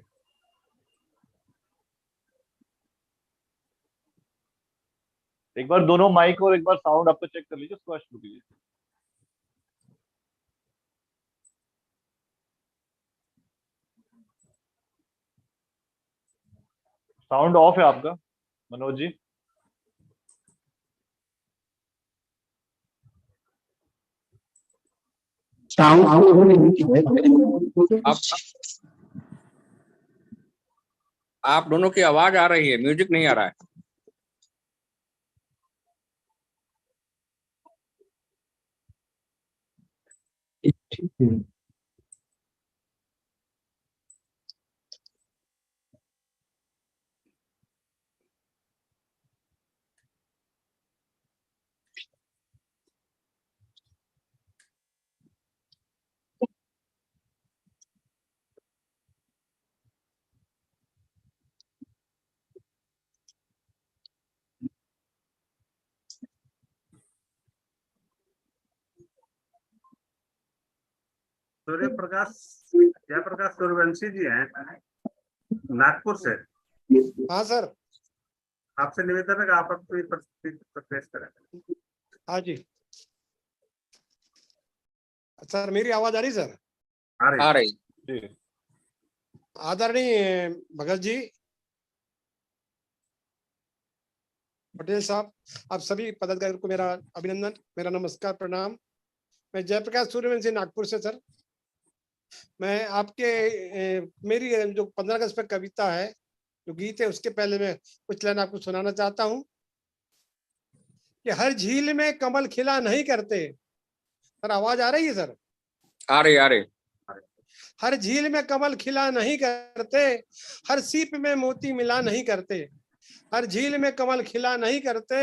एक बार दोनों माइक और एक बार साउंड आपको चेक कर लीजिए, उसको शुरू कीजिए। साउंड ऑफ है आपका मनोज जी। आप दोनों की आवाज आ रही है, म्यूजिक नहीं आ रहा है। सूर्य प्रकाश जयप्रकाश सूर्यवंशी जी हैं नागपुर से। हाँ सर। आपसे निवेदन है कि आप अपनी प्रस्तुति पेश करें। हाँ जी सर, मेरी आवाज आ रही सर? आ रही। आदरणीय भगत जी, पटेल साहब, आप सभी पदाधिकारियों को मेरा अभिनंदन, मेरा नमस्कार, प्रणाम। मैं जयप्रकाश सूर्यवंशी नागपुर से सर। मैं आपके मेरी जो 15 अगस्त पर कविता है, जो गीत है, उसके पहले मैं कुछ लाइन आपको सुनाना चाहता हूँ कि हर झील में कमल खिला नहीं करते। सर आवाज आ रही है सर? आ रही। हर झील में कमल खिला नहीं करते, हर सीप में मोती मिला नहीं करते। हर झील में कमल खिला नहीं करते,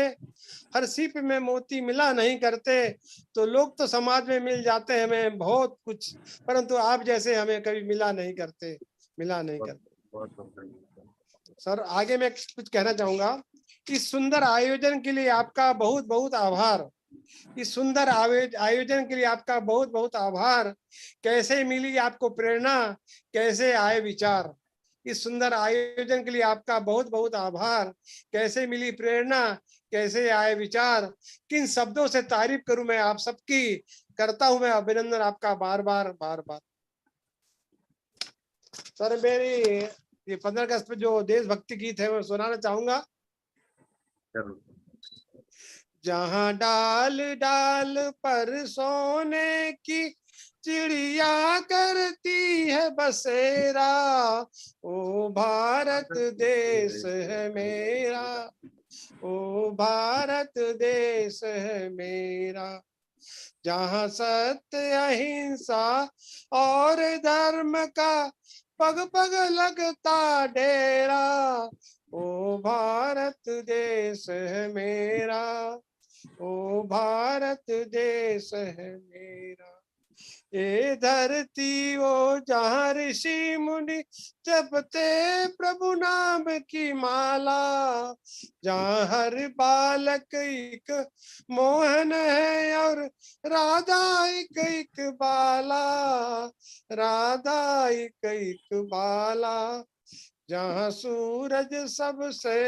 हर सीप में मोती मिला नहीं करते। तो लोग तो समाज में मिल जाते हैं हमें बहुत कुछ, परंतु आप जैसे हमें कभी मिला नहीं करते। सर आगे मैं कुछ कहना चाहूंगा। इस सुंदर आयोजन के लिए आपका बहुत बहुत आभार। इस सुंदर आयोजन के लिए आपका बहुत बहुत आभार। कैसे मिली आपको प्रेरणा, कैसे आए विचार। इस सुंदर आयोजन के लिए आपका बहुत बहुत आभार। कैसे मिली प्रेरणा, कैसे आए विचार। किन शब्दों से तारीफ करूं मैं आप सबकी, करता हूं मैं अभिनंदन आपका बार बार बार बार। सर मेरी ये 15 अगस्त पे जो देशभक्ति गीत है वो सुनाना चाहूंगा। जहाँ डाल डाल पर सोने की चिड़िया करती है बसेरा, ओ भारत देश है मेरा, ओ भारत देश है मेरा। जहाँ सत्य अहिंसा और धर्म का पग पग लगता डेरा, ओ भारत देश है मेरा, ओ भारत देश है मेरा। ये धरती वो जहाँ ऋषि मुनि जपते प्रभु नाम की माला, जहाँ हर बालक एक मोहन है और राधा एक एक बाला, राधा एक एक बाला। जहाँ सूरज सबसे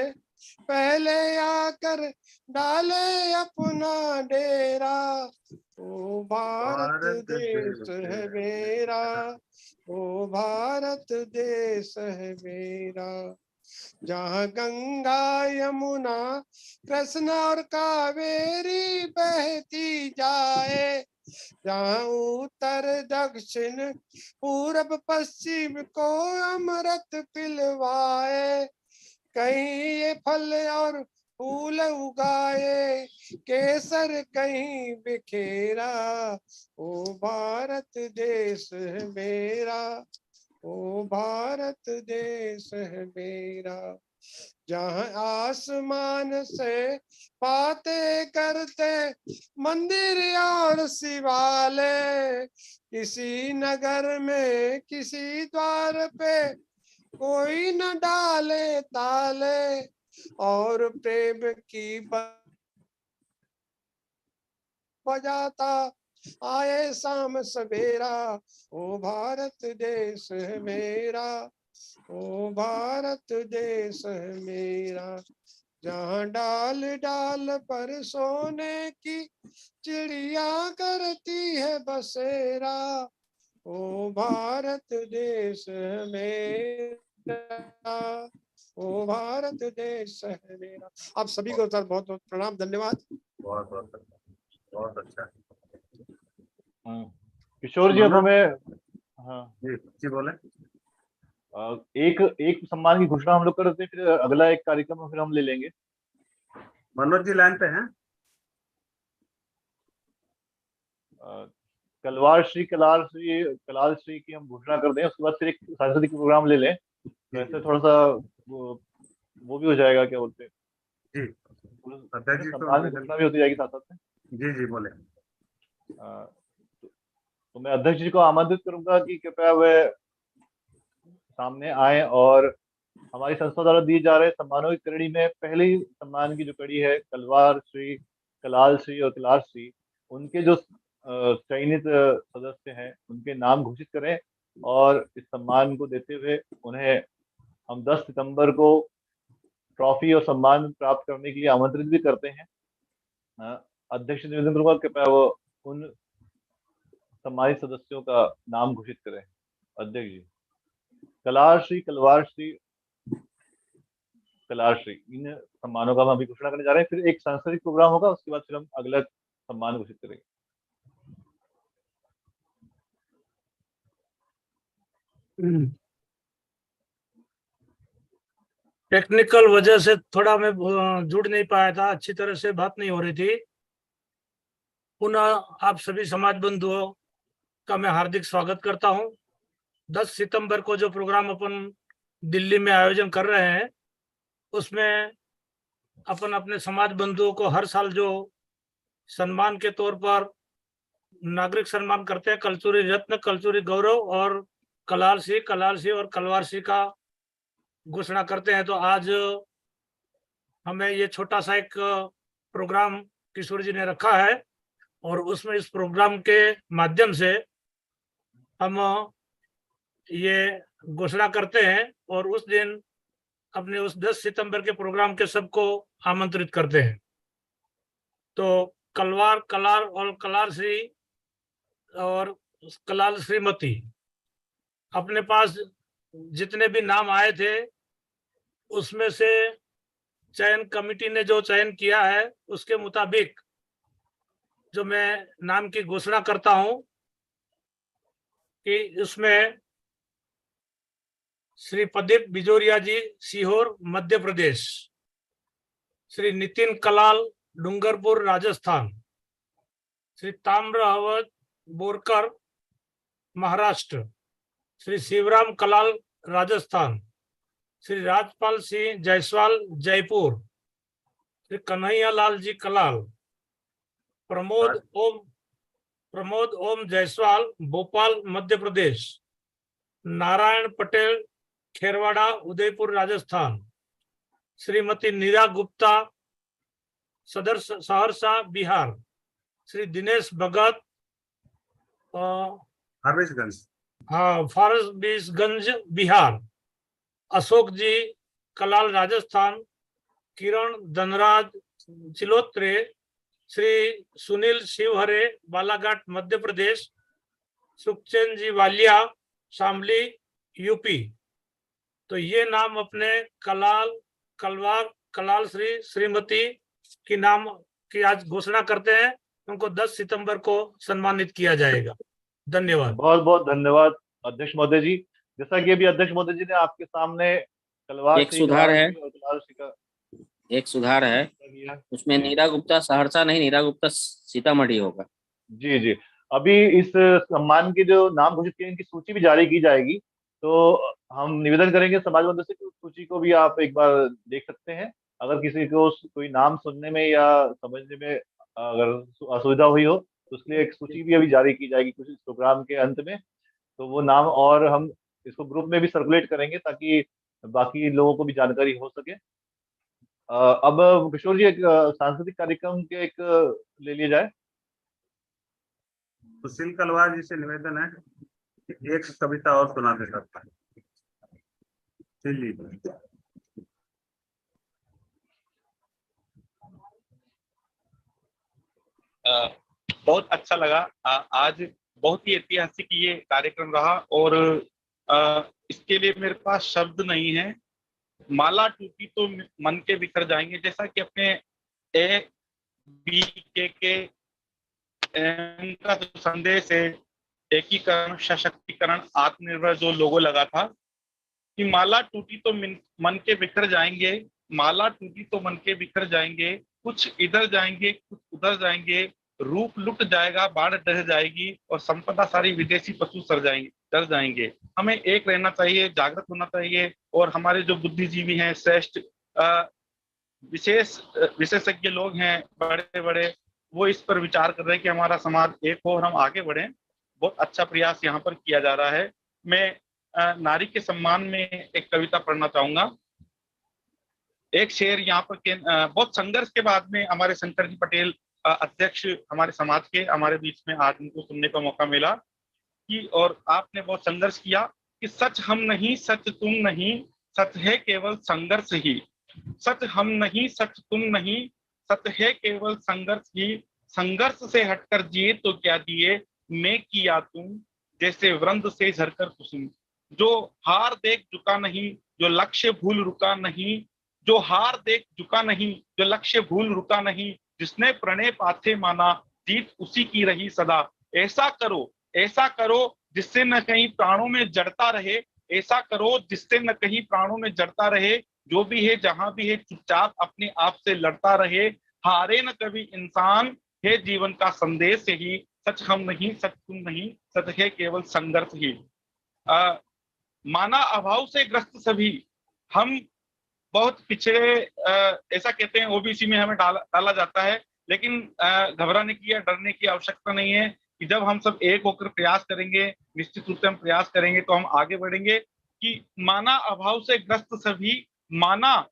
पहले आकर डाले अपना डेरा, ओ भारत देश है मेरा, ओ भारत देश है मेरा। जहाँ गंगा यमुना कृष्ण और कावेरी बहती जाए, जहाँ उत्तर दक्षिण पूरब पश्चिम को अमृत पिलवाए। कहीं ये फल और फूल उगाए, केसर कहीं बिखेरा, ओ भारत देश है मेरा, ओ भारत देश है मेरा। जहाँ आसमान से बातें करते मंदिर और शिवालय, किसी नगर में किसी द्वार पे कोई न डाले ताले, और प्रेम की बजाता आए शाम सवेरा, ओ भारत देश है मेरा, ओ भारत देश है मेरा। जहाँ डाल डाल पर सोने की चिड़िया करती है बसेरा, ओ भारत देश है मेरा, ओ भारत देश है मेरा। आप सभी को सर बहुत बहुत प्रणाम, धन्यवाद। बहुत बहुत अच्छा, बहुत अच्छा। किशोर जी, अब हमें हाँ जी बोले। एक एक सम्मान की घोषणा हम लोग कर देते हैं, फिर अगला एक कार्यक्रम फिर हम ले लेंगे। मनोज जी लाइन पे हैं। कलवार श्री कलाल श्री की हम घोषणा कर दें, उसके बाद फिर एक सांस्कृतिक प्रोग्राम ले लें, वैसे थोड़ा सा वो भी हो जाएगा, क्या बोलते हैं जी, अध्यक्ष जी सम्मान की घोषणा भी होती जाएगी साथ साथ में। जी बोले। तो मैं अध्यक्ष जी को आमंत्रित करूंगा कि कृपया वे सामने आए और हमारी संस्था द्वारा दिए जा रहे सम्मानों की कड़ी में पहली सम्मान की जो कड़ी है कलवार श्री, कलाल श्री और कलार श्री, उनके जो चयनित सदस्य हैं उनके नाम घोषित करें और इस सम्मान को देते हुए उन्हें हम 10 सितंबर को ट्रॉफी और सम्मान प्राप्त करने के लिए आमंत्रित भी करते हैं। अध्यक्ष निवेदन करूंगा कृपया वो उन सम्मानित सदस्यों का नाम घोषित करें। अध्यक्ष जी, कलार श्री, कलवार श्री, कलार श्री, इन सम्मानों का हम अभी घोषणा करने जा रहे हैं, फिर एक सांस्कृतिक प्रोग्राम होगा, उसके बाद फिर हम अगला सम्मान घोषित करेंगे। टेक्निकल वजह से थोड़ा मैं जुड़ नहीं पाया था, अच्छी तरह से बात नहीं हो रही थी। पुनः आप सभी समाज बंधुओं का मैं हार्दिक स्वागत करता हूं। 10 सितंबर को जो प्रोग्राम अपन दिल्ली में आयोजन कर रहे हैं, उसमें अपन अपने समाज बंधुओं को हर साल जो सम्मान के तौर पर नागरिक सम्मान करते हैं, कल्चुरी रत्न, कल्चुरी गौरव और कलाल श्री और कलवार श्री का घोषणा करते हैं। तो आज हमें ये छोटा सा एक प्रोग्राम किशोर जी ने रखा है और उसमें इस प्रोग्राम के माध्यम से हम ये घोषणा करते हैं और उस दिन अपने उस 10 सितंबर के प्रोग्राम के सबको आमंत्रित करते हैं। तो कलवार, कलार और कलार श्री और कलाल श्रीमती, अपने पास जितने भी नाम आए थे उसमें से चयन कमेटी ने जो चयन किया है उसके मुताबिक जो मैं नाम की घोषणा करता हूं कि उसमें श्री प्रदीप बिजोरिया जी, सीहोर मध्य प्रदेश, श्री नितिन कलाल, डूंगरपुर राजस्थान, श्री ताम्र अवध बोरकर, महाराष्ट्र, श्री शिवराम कलाल, राजस्थान, श्री राजपाल सिंह जायसवाल, जयपुर, श्री कन्हैया लाल जी कलाल, प्रमोद ओम जायसवाल, भोपाल मध्य प्रदेश, नारायण पटेल, खेरवाड़ा उदयपुर राजस्थान, श्रीमती नीरा गुप्ता, सदर सहरसा बिहार, श्री दिनेश भगत, फारबिसगंज बिहार, अशोक जी कलाल राजस्थान, किरण धनराज चिलोत्रे, श्री सुनील शिवहरे बालाघाट मध्य प्रदेश, सुखचैन जी वालिया शामली यूपी। तो ये नाम अपने कलाल, कलवार, कलाल श्री, श्रीमती की नाम की आज घोषणा करते हैं। उनको 10 सितंबर को सम्मानित किया जाएगा। धन्यवाद। बहुत बहुत धन्यवाद अध्यक्ष महोदय जी। जैसा कि अभी अध्यक्ष महोदय जी ने आपके सामने कलवार एक सुधार है, का एक सुधार है, उसमें नीरा गुप्ता सहरसा नहीं, नीरा गुप्ता सीतामढ़ी होगा। जी जी, अभी इस सम्मान के जो नाम घोषित किए इनकी सूची भी जारी की जाएगी, तो हम निवेदन करेंगे समाज बंधु से कि उस सूची को भी आप एक बार देख सकते हैं। अगर किसी को कोई नाम सुनने में या समझने में अगर असुविधा हुई हो तो उसके लिए एक सूची भी अभी जारी की जाएगी कुछ इस प्रोग्राम के अंत में, तो वो नाम और हम इसको ग्रुप में भी सर्कुलेट करेंगे ताकि बाकी लोगों को भी जानकारी हो सके। अब किशोर जी, एक सांस्कृतिक कार्यक्रम के एक ले लिया जाए। सुशील कलवार जी से निवेदन है कि एक कविता और सुना दे सकता है। जी बहुत अच्छा लगा। आज बहुत ही ऐतिहासिक ये कार्यक्रम रहा और इसके लिए मेरे पास शब्द नहीं है। माला टूटी तो मन के बिखर जाएंगे, जैसा कि अपने के का जो संदेश है, एकीकरण, सशक्तिकरण, आत्मनिर्भर, जो लोगो लगा था कि माला टूटी तो मन के बिखर जाएंगे, माला टूटी तो मन के बिखर जाएंगे, कुछ इधर जाएंगे कुछ उधर जाएंगे, रूप लुट जाएगा, बाढ़ ढह जाएगी और संपदा सारी विदेशी पशु डर जाएंगे। हमें एक रहना चाहिए, जागृत होना चाहिए और हमारे जो बुद्धिजीवी हैं, श्रेष्ठ विशेषज्ञ लोग हैं, बड़े बड़े, वो इस पर विचार कर रहे हैं कि हमारा समाज एक हो और हम आगे बढ़ें। बहुत अच्छा प्रयास यहाँ पर किया जा रहा है। मैं नारी के सम्मान में एक कविता पढ़ना चाहूंगा। एक शेर यहाँ पर बहुत संघर्ष के बाद में हमारे शंकर जी पटेल अध्यक्ष हमारे समाज के हमारे बीच में आज उनको सुनने का मौका मिला कि और आपने बहुत संघर्ष किया कि सच हम नहीं, सच तुम नहीं, सच है केवल संघर्ष ही, सच हम नहीं, सच तुम नहीं, सच है केवल संघर्ष ही, संघर्ष से हटकर जिए तो क्या दिए, मैं किया तुम जैसे वृंद से झरकर कुसुम, जो हार देख झुका नहीं, जो लक्ष्य भूल रुका नहीं, जो हार देख झुका नहीं, जो लक्ष्य भूल रुका नहीं, जिसने प्रणय पाथे माना, जीत उसी की रही सदा, ऐसा करो जिससे न कहीं प्राणों में जड़ता रहे, ऐसा करो जिससे न कहीं प्राणों में जड़ता रहे, जो भी है जहां भी है चुपचाप अपने आप से लड़ता रहे, हारे न कभी इंसान, है जीवन का संदेश ही, सच हम नहीं, सच तुम नहीं, सच है केवल संघर्ष ही। माना अभाव से ग्रस्त सभी, हम बहुत पिछड़े, ऐसा कहते हैं, ओबीसी में हमें डाला जाता है, लेकिन घबराने की या डरने की आवश्यकता नहीं है कि जब हम सब एक होकर प्रयास करेंगे, निश्चित रूप से हम प्रयास करेंगे तो हम आगे बढ़ेंगे। कि माना अभाव से ग्रस्त सभी, माना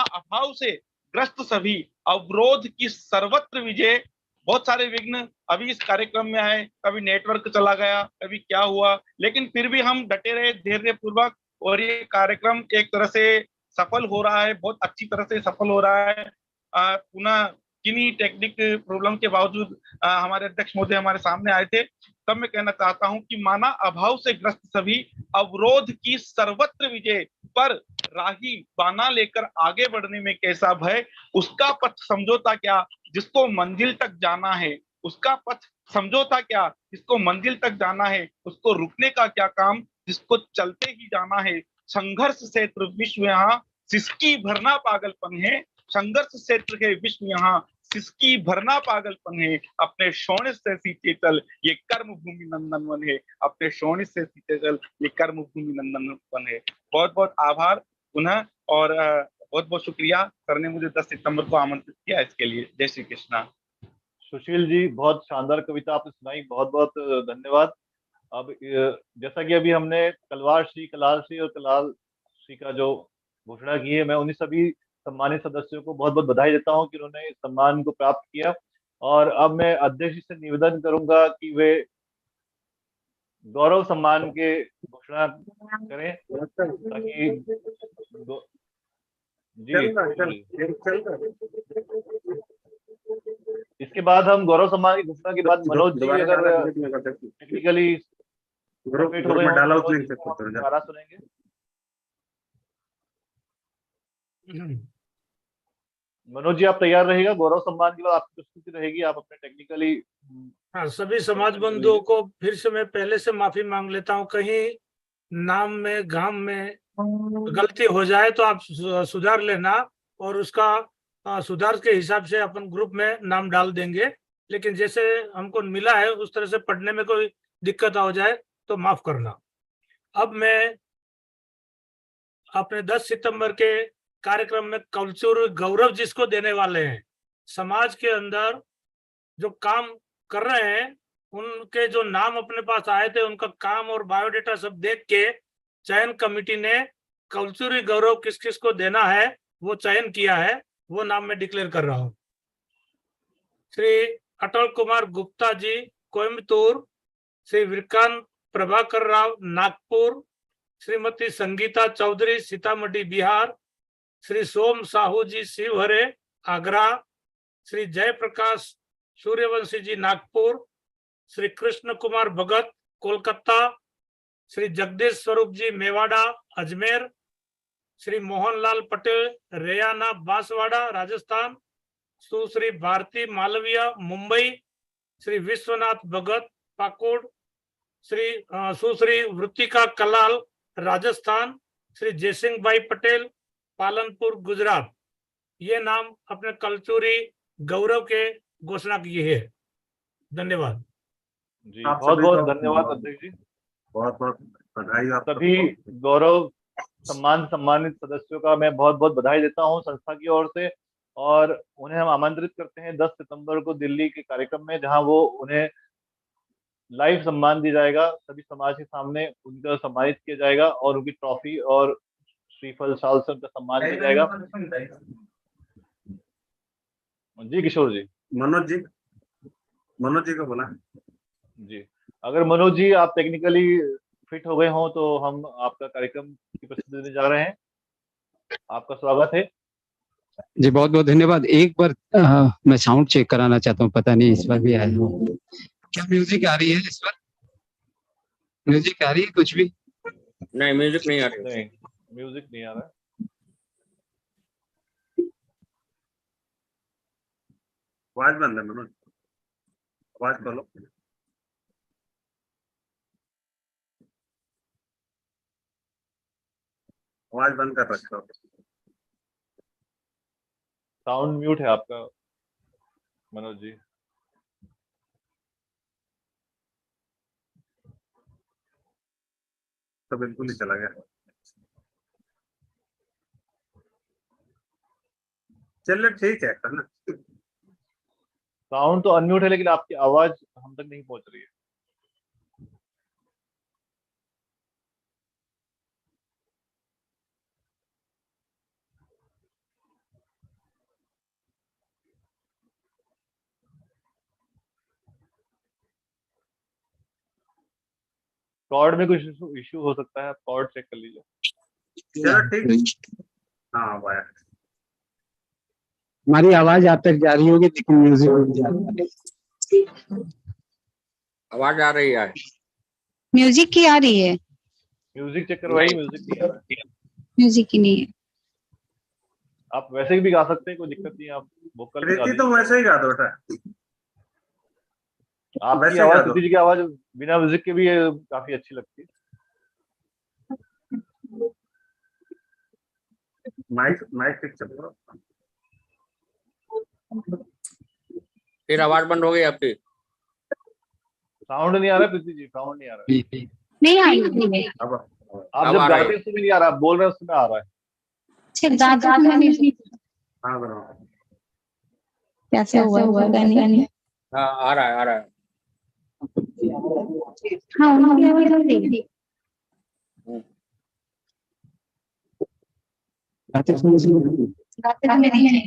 अभाव से ग्रस्त सभी, अवरोध की सर्वत्र विजय। बहुत सारे विघ्न अभी इस कार्यक्रम में आए, कभी नेटवर्क चला गया, कभी क्या हुआ, लेकिन फिर भी हम डटे रहे धैर्य पूर्वक और ये कार्यक्रम एक तरह से सफल हो रहा है, बहुत अच्छी तरह से सफल हो रहा है। पुनः किन्हीं टेक्निक प्रॉब्लम के बावजूद हमारे अध्यक्ष महोदय हमारे सामने आए थे, तब मैं कहना चाहता हूं कि माना अभाव से ग्रस्त सभी, अवरोध की सर्वत्र विजय, पर राही बाना लेकर आगे बढ़ने में कैसा भय, उसका पथ समझौता क्या जिसको मंजिल तक जाना है, उसका पथ समझौता क्या जिसको मंजिल तक जाना है, उसको रुकने का क्या काम जिसको चलते ही जाना है, संघर्ष क्षेत्र विश्व यहाँ सिसकी भरना पागलपन है, संघर्ष क्षेत्र के विश्व यहाँ सिसकी भरना पागलपन है, अपने शोणित से सींचे चल ये कर्म भूमि नंदनवन है, अपने शोणित से सींचे चल ये कर्म भूमि नंदनवन है। बहुत बहुत आभार पुनः और बहुत बहुत शुक्रिया सर ने मुझे 10 सितंबर को आमंत्रित किया इसके लिए। जय श्री कृष्णा। सुशील जी, बहुत शानदार कविता आपने सुनाई, बहुत बहुत धन्यवाद। अब जैसा कि अभी हमने कलवार श्री, कलाल श्री और कलाल श्री का जो घोषणा की है, मैं उन्हीं सभी सम्मानित सदस्यों को बहुत बहुत बधाई देता हूं कि उन्होंने इस सम्मान को प्राप्त किया। और अब मैं अध्यक्ष जी से निवेदन करूंगा कि वे गौरव सम्मान के घोषणा करें ताकि इसके बाद हम गौरव सम्मान की घोषणा के बाद मनोज जी अगर टेक्निकली सुनेंगे। मनोज जी आप तैयार रहेगा, गौरव सम्मान के बाद आपकी प्रस्तुति रहेगी, आप अपने टेक्निकली। हाँ, सभी समाज बंधुओं को फिर से मैं पहले से माफी मांग लेता हूँ, कहीं नाम में गाम में गलती हो जाए तो आप सुधार लेना और उसका सुधार के हिसाब से अपन ग्रुप में नाम डाल देंगे, लेकिन जैसे हमको मिला है उस तरह से पढ़ने में कोई दिक्कत हो जाए तो माफ करना। अब मैं अपने 10 सितंबर के कार्यक्रम में कल्चर गौरव जिसको देने वाले हैं, समाज के अंदर जो काम कर रहे हैं उनके जो नाम अपने पास आए थे, उनका काम और बायोडेटा सब देख के चयन कमेटी ने कल्चर गौरव किस किस को देना है वो चयन किया है, वो नाम मैं डिक्लेयर कर रहा हूँ। श्री अटल कुमार गुप्ता जी, कोयम्बतूर, श्री विक्रांत प्रभाकर राव नागपुर, श्रीमती संगीता चौधरी सीतामढ़ी बिहार, श्री सोम साहू जी शिवहरे आगरा, श्री जयप्रकाश सूर्यवंशी जी नागपुर, श्री कृष्ण कुमार भगत कोलकाता, श्री जगदीश स्वरूप जी मेवाड़ा अजमेर, श्री मोहनलाल पटेल रेयाना बांसवाड़ा राजस्थान, सुश्री भारती मालविया मुंबई, श्री विश्वनाथ भगत पाकुड़, सुश्री वृत्तिका कलाल राजस्थान, श्री जयसिंह भाई पटेल पालनपुर गुजरात। ये नाम अपने कलचुरी गौरव के घोषणा की है। धन्यवाद जी, बहुत बहुत धन्यवाद अध्यक्ष जी। बहुत बहुत बधाई आप सभी गौरव सम्मानित सदस्यों का मैं बहुत बहुत बधाई देता हूं संस्था की ओर से, और उन्हें हम आमंत्रित करते हैं 10 सितंबर को दिल्ली के कार्यक्रम में, जहां वो उन्हें लाइव सम्मान दिया जाएगा, सभी समाज के सामने उनका सम्मानित किया जाएगा और उनकी ट्रॉफी और श्रीफल शाल से उनका सम्मान किया जाएगा। जी किशोर जी। मनोज जी को बोला जी, अगर मनोज जी आप टेक्निकली फिट हो गए हों तो हम आपका कार्यक्रम की प्रस्तुति देने जा रहे हैं। आपका स्वागत है। जी बहुत बहुत धन्यवाद। एक बार मैं साउंड चेक कराना चाहता हूँ, पता नहीं इस बार भी आया हो। क्या म्यूजिक आ रही है इस बार? म्यूजिक आ रही है कुछ भी? नहीं, म्यूजिक नहीं आ रही। नहीं, म्यूजिक नहीं आ रहा है। आवाज बंद है मनोज, आवाज खोलो। आवाज बंद कर रखा हो। साउंड म्यूट है आपका मनोज जी। तो बिल्कुल ही चला गया। चलिए ठीक है ना। साउंड तो अनम्यूट है लेकिन आपकी आवाज हम तक नहीं पहुंच रही है। कॉर्ड में कुछ इशू हो सकता है, आप कॉर्ड चेक कर लीजिए। चलो ठीक। हाँ भाई, हमारी आवाज आप तक जा रही होगी लेकिन म्यूजिक नहीं जा रहा। आवाज आ रही है? म्यूजिक की आ रही है? म्यूजिक चेक करवाइए, म्यूजिक नहीं आ रहा है। म्यूजिक की नहीं है। आप वैसे भी गा सकते हैं, कोई दिक्कत नहीं है, आप वोकल गा प्रीति दीजिए। तुम वैसे ही गा दो बेटा। आपकी वैसे आवाज, गा दो। प्रीति जी की आवाज बिना म्यूजिक के भी काफी अच्छी लगती है। माइक ठीक चल रहा। फिर आवाज बंद हो गई आपकी? साउंड नहीं आ रहा प्रीति जी, साउंड नहीं आ रहा है। नहीं आ रही है। अब आप जब गाते हैं उसमें नहीं आ रहा, आप बोल रहे हैं उसमें आ रहा है। हाँ बनाओ। कैसे हुआ नहीं? हाँ आ रहा है। हाँ उनकी आवाज आ रही है। गाते तो नहीं है।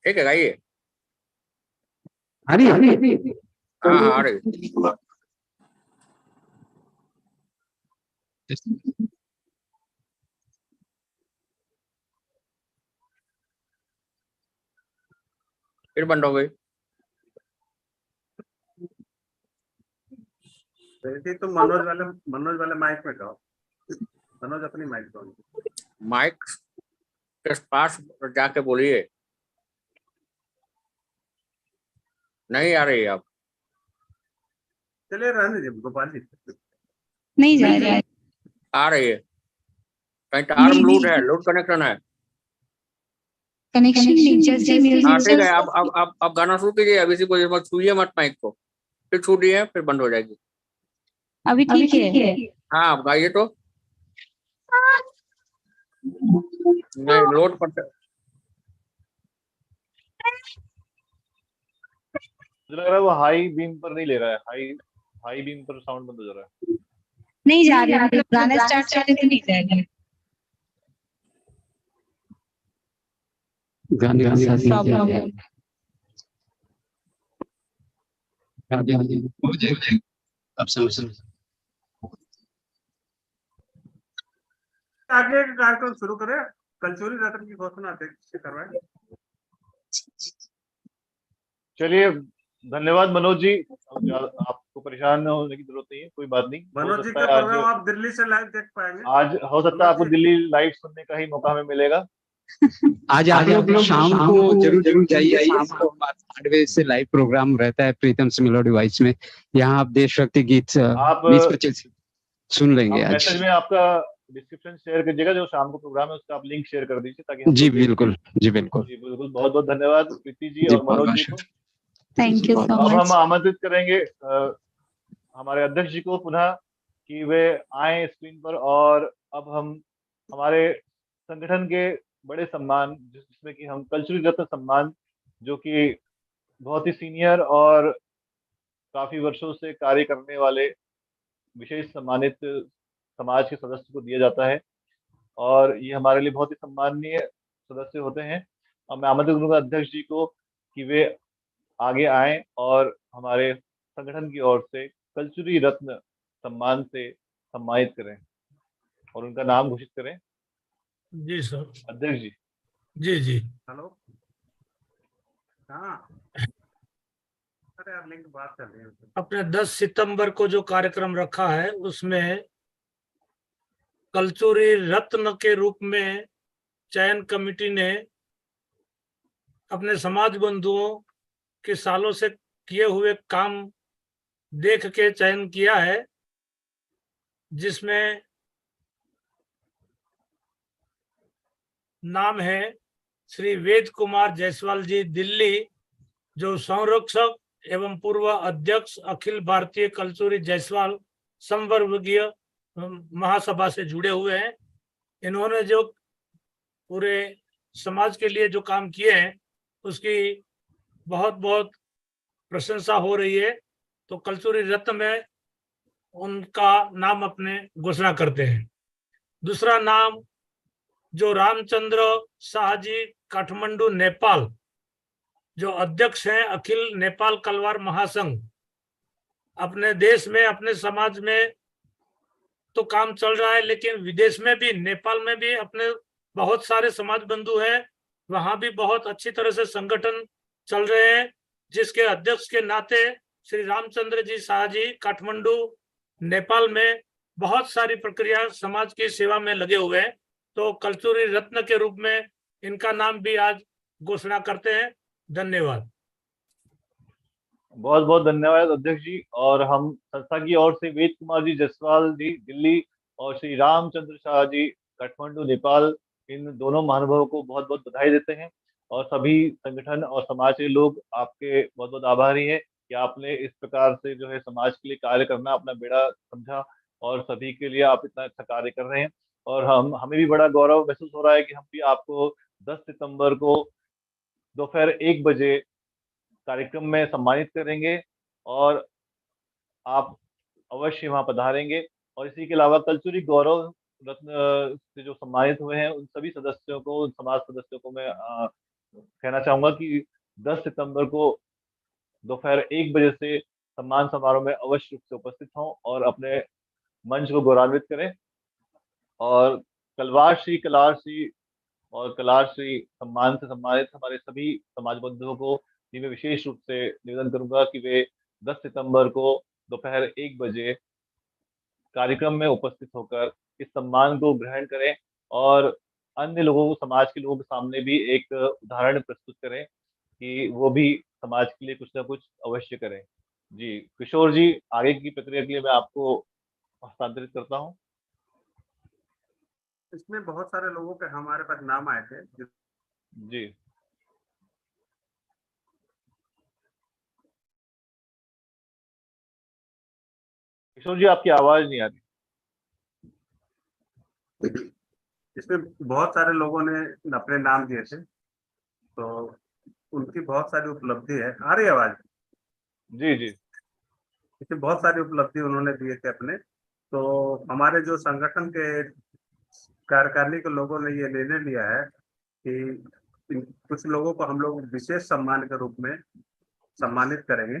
ठीक है, गाइए। आ रही है? हाँ आ रही। फिर बंद हो गई। प्रीति तुम मनोज वाले माइक में गाओ। मनोज अपनी माइक दो। माइक के पास जाके बोलिए। नहीं आ रही आप? चलिए रहने दीजिए गोपाल जी। नहीं जा रही है। आ रही है। कहीं तार में लूट है, लूट कनेक्शन है। कनेक्शन नहीं, जैसे हाँ ठीक है। म्यूजिक आप गाना शुरू कीजिए। अभी इसी को छूइए मत माइक को, फिर छूटिए फिर बंद हो जाएगी। अभी ठीक है। हाँ आप गाइए तो। नहीं लोड पर। मुझे लग रहा है वो हाई बीम पर नहीं ले रहा है, हाई बीम पर साउंड बंद हो जा रहा है। नहीं जा रही है। गाना स्टार्ट करते तो नहीं जाएगा। गाने के साथ नहीं जा रहा है। हाँ जी, हो जाएगा, अब समझ आगे का कार्यक्रम शुरू करें। कल्चुरी रत्न की घोषणा अध्यक्ष से करवाएं। चलिए, धन्यवाद मनोज जी। आपको परेशान होने की जरूरत नहीं है, कोई बात नहीं। मनोज जी का प्रोग्राम आप दिल्ली से लाइव देख पाएंगे। आज हो सकता है आपको दिल्ली लाइव सुनने का ही मौका हमें मिलेगा। आज आप लोग शाम को जरूर जाइए। शाम को 8 बजे से लाइव प्रोग्राम रहता है प्रीतम से मेलोडी वॉइस में। यहाँ आप देशभक्ति गीत आप 20-25 सुन लेंगे आज। मैसेज में आपका डिस्क्रिप्शन शेयर कीजिएगा, जो शाम को प्रोग्राम है उसका आप लिंक शेयर कर दीजिए ताकि जी बिल्कुल, जी बिल्कुल, जी बिल्कुल। बहुत बहुत धन्यवाद प्रीति जी और मनोज जी को। थैंक यू सो अब हम मच। आमंत्रित करेंगे हमारे अध्यक्ष जी को पुनः कि वे आए स्क्रीन पर। और अब हम हमारे संगठन के बड़े सम्मान, जिसमें कि हम कल्चरल रत्न सम्मान, जो कि बहुत ही सीनियर और काफी वर्षों से कार्य करने वाले विशेष सम्मानित समाज के सदस्य को दिया जाता है, और ये हमारे लिए बहुत ही सम्माननीय सदस्य होते हैं। और मैं आमंत्रित करूंगा अध्यक्ष जी को कि वे आगे आएं और हमारे संगठन की ओर से कल्चरी रत्न सम्मान से सम्मानित करें और उनका नाम घोषित करें। जी सर। अध्यक्ष जी। जी जी। हेलो। हाँ, अरे आप लिंक बात कर रहे हैं। अपने 10 सितंबर को जो कार्यक्रम रखा है उसमें कल्चरी रत्न के रूप में चयन कमेटी ने अपने समाज बंधुओं के सालों से किए हुए काम देख के चयन किया है, जिसमें नाम है श्री वेद कुमार जायसवाल जी दिल्ली, जो संरक्षक एवं पूर्व अध्यक्ष अखिल भारतीय कल्चरी जायसवाल संवर्गीय महासभा से जुड़े हुए हैं। इन्होंने जो पूरे समाज के लिए जो काम किए हैं उसकी बहुत बहुत प्रशंसा हो रही है, तो कल्चरी रत्न में उनका नाम अपने घोषणा करते हैं। दूसरा नाम जो रामचंद्र शाह जी काठमांडू नेपाल, जो अध्यक्ष हैं अखिल नेपाल कलवार महासंघ। अपने देश में अपने समाज में तो काम चल रहा है, लेकिन विदेश में भी, नेपाल में भी अपने बहुत सारे समाज बंधु हैं, वहां भी बहुत अच्छी तरह से संगठन चल रहे हैं, जिसके अध्यक्ष के नाते श्री रामचंद्र जी शाह जी काठमांडू नेपाल में बहुत सारी प्रक्रिया समाज की सेवा में लगे हुए हैं। तो कल्चरी रत्न के रूप में इनका नाम भी आज घोषणा करते हैं। धन्यवाद। बहुत बहुत धन्यवाद अध्यक्ष जी। और हम संस्था की ओर से वेद कुमार जी जायसवाल जी दिल्ली और श्री रामचंद्र शाह जी काठमांडू नेपाल, इन दोनों महानुभावों को बहुत बहुत बधाई देते हैं। और सभी संगठन और समाज के लोग आपके बहुत बहुत आभारी हैं कि आपने इस प्रकार से जो है समाज के लिए कार्य करना अपना बेड़ा समझा, और सभी के लिए आप इतना अच्छा कार्य कर रहे हैं। और हमें भी बड़ा गौरव महसूस हो रहा है कि हम भी आपको 10 सितंबर को दोपहर 1 बजे कार्यक्रम में सम्मानित करेंगे और आप अवश्य वहां पधारेंगे। और इसी के अलावा कल्चरी गौरव रत्न से जो सम्मानित हुए हैं उन सभी सदस्यों को, उन समाज सदस्यों को मैं कहना चाहूंगा कि 10 सितंबर को दोपहर 1 बजे से सम्मान समारोह में अवश्य रूप से उपस्थित हों और अपने मंच को गौरवान्वित करें। और कलवार श्री, कलार श्री और कलार श्री सम्मान से सम्मानित हमारे सभी समाज बंधुओं को मैं विशेष रूप से निवेदन करूंगा कि वे 10 सितंबर को दोपहर 1 बजे कार्यक्रम में उपस्थित होकर इस सम्मान को ग्रहण करें और अन्य लोगों को, समाज के लोगों के सामने भी एक उदाहरण प्रस्तुत करें कि वो भी समाज के लिए कुछ ना कुछ अवश्य करें। जी किशोर जी, आगे की प्रक्रिया के लिए मैं आपको हस्तांतरित करता हूँ। इसमें बहुत सारे लोगों के हमारे पास नाम आए थे। जी किशोर जी, आपकी आवाज नहीं आ रही। इसमें बहुत सारे लोगों ने अपने नाम दिए थे, तो उनकी बहुत सारी उपलब्धि है। आ रही आवाज? जी जी। इसमें बहुत सारी उपलब्धि उन्होंने दिए थे अपने। तो हमारे जो संगठन के कार्यकारिणी के लोगों ने ये निर्णय लिया है कि कुछ लोगों को हम लोग विशेष सम्मान के रूप में सम्मानित करेंगे।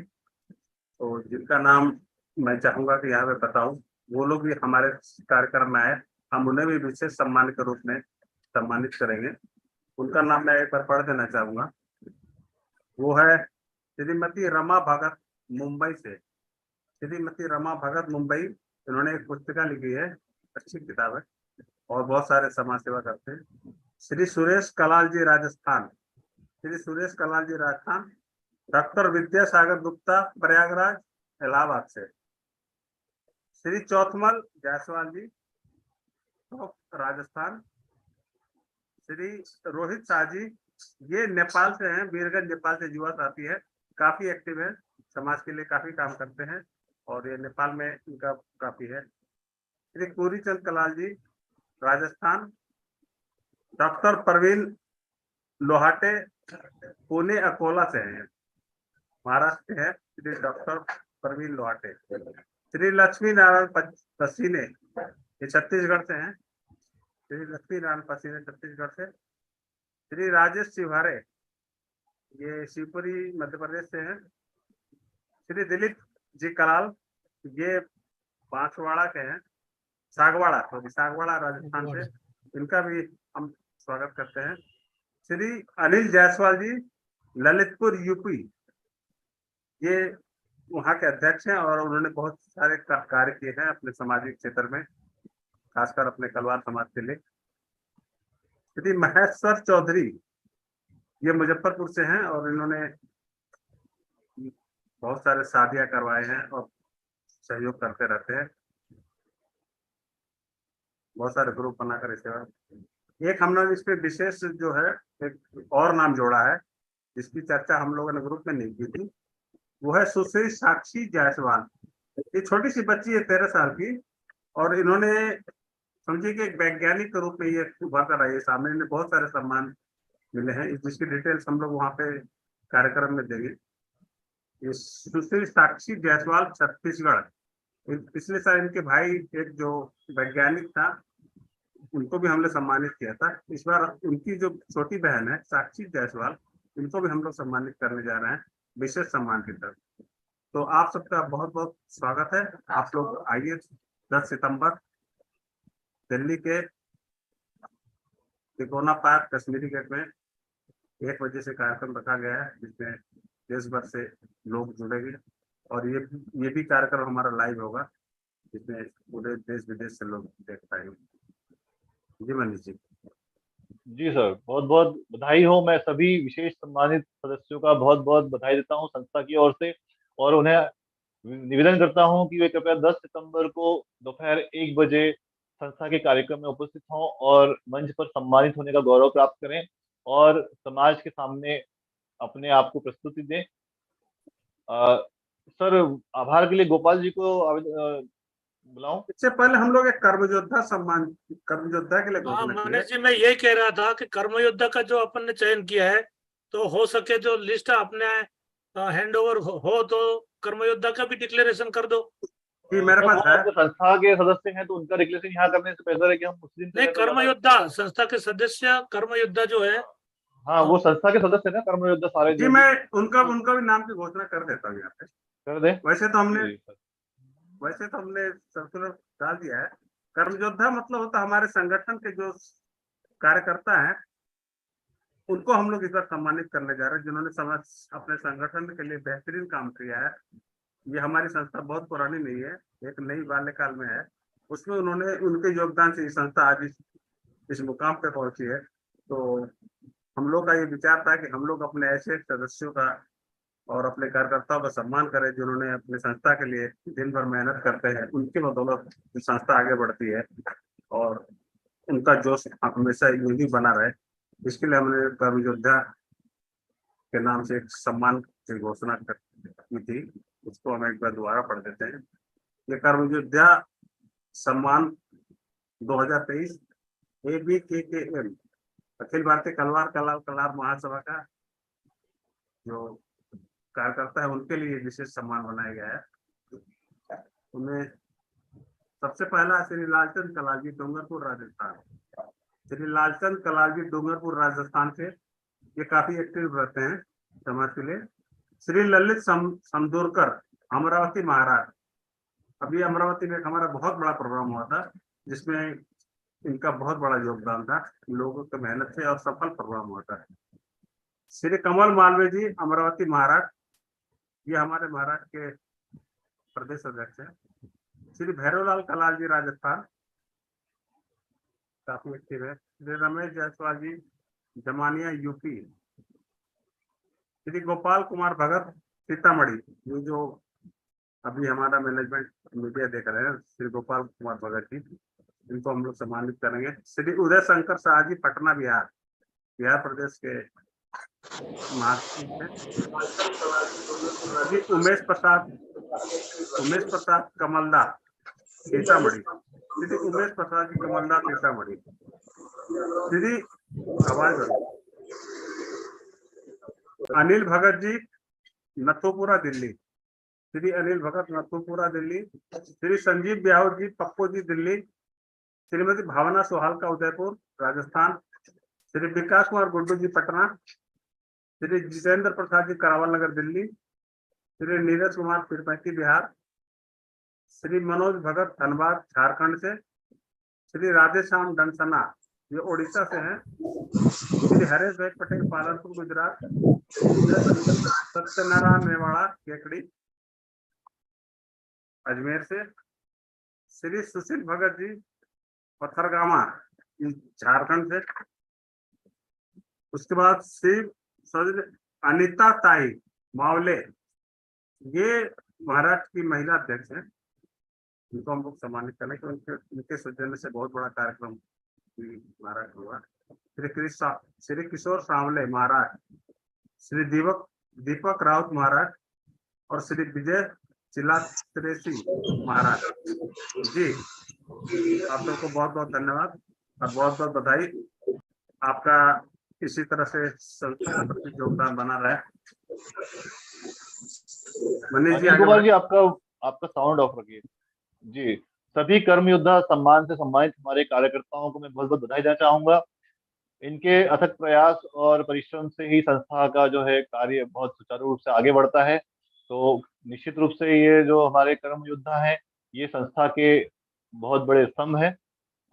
तो जिनका नाम मैं चाहूंगा कि यहाँ पे बताऊं, वो लोग भी हमारे कार्यक्रम में आए, हम उन्हें भी विशेष सम्मान के रूप में सम्मानित करेंगे। उनका नाम मैं एक बार पढ़ देना चाहूंगा। वो है श्रीमती रमा भगत मुंबई से। श्रीमती रमा भगत मुंबई, इन्होंने एक पुस्तिका लिखी है, अच्छी किताब है और बहुत सारे समाज सेवा करते हैं। श्री सुरेश कलाल जी राजस्थान। श्री सुरेश कलाल जी राजस्थान। डॉक्टर विद्यासागर गुप्ता प्रयागराज इलाहाबाद से। श्री चौथमल जायसवाल जी राजस्थान। श्री रोहित शाह जी, ये नेपाल से हैं, वीरगंज नेपाल से युवा साथी है, काफी एक्टिव है, समाज के लिए काफी काम करते हैं और ये नेपाल में इनका काफी है। श्री पूरीचंद कलाल जी राजस्थान। डॉक्टर प्रवीण लोहाटे पुणे अकोला से हैं, महाराष्ट्र के हैं श्री डॉक्टर प्रवीण लोहाटे। श्री लक्ष्मी नारायण पसीने, ये छत्तीसगढ़ से हैं, श्री लक्ष्मी नारायण पसीने छत्तीसगढ़ से। श्री राजेश शिवहरे, ये शिवपुरी मध्य प्रदेश से हैं। श्री दिलीप जी कलाल, ये बांसवाड़ा के हैं, सागवाड़ा राजस्थान से, इनका भी हम स्वागत करते हैं। श्री अनिल जायसवाल जी ललितपुर यूपी, ये वहाँ के अध्यक्ष हैं और उन्होंने बहुत सारे कार्य किए हैं अपने सामाजिक क्षेत्र में, खासकर अपने कलवार समाज के लिए। श्री महेश्वर चौधरी, ये मुजफ्फरपुर से हैं और इन्होंने बहुत सारे शादियां करवाए हैं और सहयोग करते रहते हैं, बहुत सारे ग्रुप बनाकर इसे। एक हमने इस पे विशेष जो है एक और नाम जोड़ा है, जिसकी चर्चा हम लोगों ने ग्रुप में नहीं की थी, वो है सुश्री साक्षी जायसवाल। ये छोटी सी बच्ची है 13 साल की और इन्होंने समझिए कि एक वैज्ञानिक के रूप में ये उभर कर आई है सामने, इन्हें बहुत सारे सम्मान मिले हैं, जिसकी डिटेल्स हम लोग वहाँ पे कार्यक्रम में देंगे। ये सुश्री साक्षी जायसवाल छत्तीसगढ़, पिछले साल इनके भाई एक जो वैज्ञानिक था उनको भी हमने सम्मानित किया था। इस बार उनकी जो छोटी बहन है साक्षी जायसवाल, इनको भी हम लोग सम्मानित करने जा रहे हैं विशेष सम्मान की तरफ। तो आप सबका बहुत बहुत स्वागत है। आप लोग आइए 10 सितंबर दिल्ली के तिकोना पार्क कश्मीरी गेट में 1 बजे से कार्यक्रम रखा गया है, जिसमें देश भर से लोग जुड़ेंगे और ये भी कार्यक्रम हमारा लाइव होगा, जिसमें पूरे देश विदेश से लोग देख पाएंगे। जी मनीष जी। जी सर, बहुत बहुत बधाई हो। मैं सभी विशेष सम्मानित सदस्यों का बहुत बहुत बधाई देता हूं संस्था की ओर से और उन्हें निवेदन करता हूं कि वे कृपया 10 सितंबर को दोपहर 1 बजे संस्था के कार्यक्रम में उपस्थित हों और मंच पर सम्मानित होने का गौरव प्राप्त करें और समाज के सामने अपने आप को प्रस्तुति दें। सर, आभार के लिए गोपाल जी को बुलाऊं। इससे पहले हम लोग एक कर्मयोद्धा सम्मान, कर्मयोद्धा के लिए मनीष जी, मैं यही कह रहा था कि कर्मयोद्धा का जो अपन ने चयन किया है, तो हो सके जो लिस्ट अपने हैंड ओवर हो तो कर्मयोद्धा का भी डिक्लेरेशन कर दो। जी मेरे पास है। संस्था के सदस्य हैं तो उनका डिक्लेरेशन यहाँ करने से बेहतर है कि हम मुस्लिम नहीं, कर्मयोद्धा संस्था के सदस्य, कर्मयोद्धा जो है, हाँ वो संस्था के सदस्य ना कर्मयोद्धा सारे। जी मैं उनका भी नाम की घोषणा कर देता हूँ यहाँ पे, कर दे। वैसे तो हमने सर्कुलर डाल दिया है। कर्मयोद्धा मतलब होता है हमारे संगठन के जो कार्यकर्ता हैं, उनको हम लोग इस बार सम्मानित करने जा रहे हैं, जिन्होंने समाज अपने संगठन के लिए बेहतरीन काम किया है। ये हमारी संस्था बहुत पुरानी नहीं है, एक नई बाल्यकाल में है, उसमें उनके योगदान से ये संस्था आज इस मुकाम पे पहुंची है। तो हम लोग का ये विचार था कि हम लोग अपने ऐसे सदस्यों का और अपने कार्यकर्ताओं का सम्मान करें जिन्होंने अपने संस्था के लिए दिन भर मेहनत करते हैं, उनकी बदौलत संस्था आगे बढ़ती है और उनका जोश हमेशा यूं ही बना रहे। इसके लिए हमने कर्मयोद्धा के नाम से एक सम्मान की घोषणा की थी, उसको हम एक बार दोबारा पढ़ देते हैं। ये कर्मयोद्धा सम्मान 2023 ABKKM अखिल भारतीय कलार महासभा का जो कार्यकर्ता है उनके लिए विशेष सम्मान बनाया गया है। उनमें सबसे पहला श्री लालचंद कलाल जी डूंगरपुर राजस्थान। श्री लालचंद कलाल जी डूंगरपुर राजस्थान से, ये काफी एक्टिव रहते हैं समाज के लिए। श्री ललित समदूरकर अमरावती महाराज। अभी अमरावती में एक हमारा बहुत बड़ा प्रोग्राम हुआ था जिसमें इनका बहुत बड़ा योगदान था, लोगों की मेहनत से और सफल प्रोग्राम हुआ था। श्री कमल मालवीय जी अमरावती महाराज, ये हमारे महाराष्ट्र के प्रदेश अध्यक्ष हैं। श्री भैरवलाल कलाल जी राजस्थान, काफी एक्टिव है। श्री रमेश जायसवाल जी जमानिया यूपी। श्री गोपाल कुमार भगत सीतामढ़ी, ये जो अभी हमारा मैनेजमेंट मीडिया देख रहे हैं, श्री गोपाल कुमार भगत जी, इनको हम लोग सम्मानित करेंगे। श्री उदय शंकर शाह जी पटना बिहार, बिहार प्रदेश के श्री उमेश प्रसाद कमलदास सीतामढ़ी, श्री उमेश प्रसाद जी कमलदास सीतामढ़ी। श्री आवाज अनिल भगत जी नथुपुरा दिल्ली, श्री अनिल भगत नथुपुरा दिल्ली। श्री संजीव ब्याहूर जी पप्पू जी दिल्ली। श्रीमती भावना सोहालका उदयपुर राजस्थान। श्री विकास कुमार गुड्डू जी पटना। श्री जितेंद्र प्रसाद जी करावल नगर दिल्ली। श्री नीरज कुमार पीरपैंती बिहार। श्री मनोज भगत धनबाद झारखंड से। श्री राधेश्याम डंसना, ये उड़ीसा से हैं। श्री हरेश भाई पटेल पालनपुर गुजरात। सत्यनारायण मेवाड़ा केकड़ी अजमेर से। श्री सुशील भगत जी पथरगामा झारखंड से। उसके बाद श्री अनिता ताई मावले, ये महाराष्ट्र की महिला अध्यक्ष हैं, इनको हम लोग सम्मानित करें कि उनके सौजन्य से बहुत बड़ा कार्यक्रम महाराष्ट्र हुआ। श्री किशोर सांवले महाराज, श्री दीपक राउत महाराज और श्री विजय चिलात्रेसी महाराज जी, आप सबको बहुत बहुत धन्यवाद और बहुत बहुत बधाई। आपका इसी तरह से संस्था के प्रति योगदान बना रहे। मनीष जी, कुमार जी आपका साउंड ऑफ रखिए जी। सभी कर्म योद्धा सम्मान से सम्मानित हमारे कार्यकर्ताओं को मैं बहुत बहुत बधाई देना चाहूंगा। इनके अथक प्रयास और परिश्रम से ही संस्था का जो है कार्य बहुत सुचारू रूप से आगे बढ़ता है। तो निश्चित रूप से ये जो हमारे कर्म योद्धा हैं, ये संस्था के बहुत बड़े स्तंभ हैं,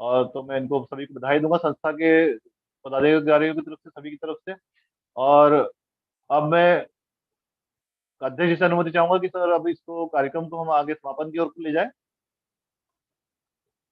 और तो मैं इनको सभी को बधाई दूंगा संस्था के पदाधिकारियों की तरफ से, सभी की तरफ से। और अब मैं अध्यक्ष से अनुमति चाहूंगा कि सर अब इसको कार्यक्रम को हम आगे समापन की ओर ले जाएं।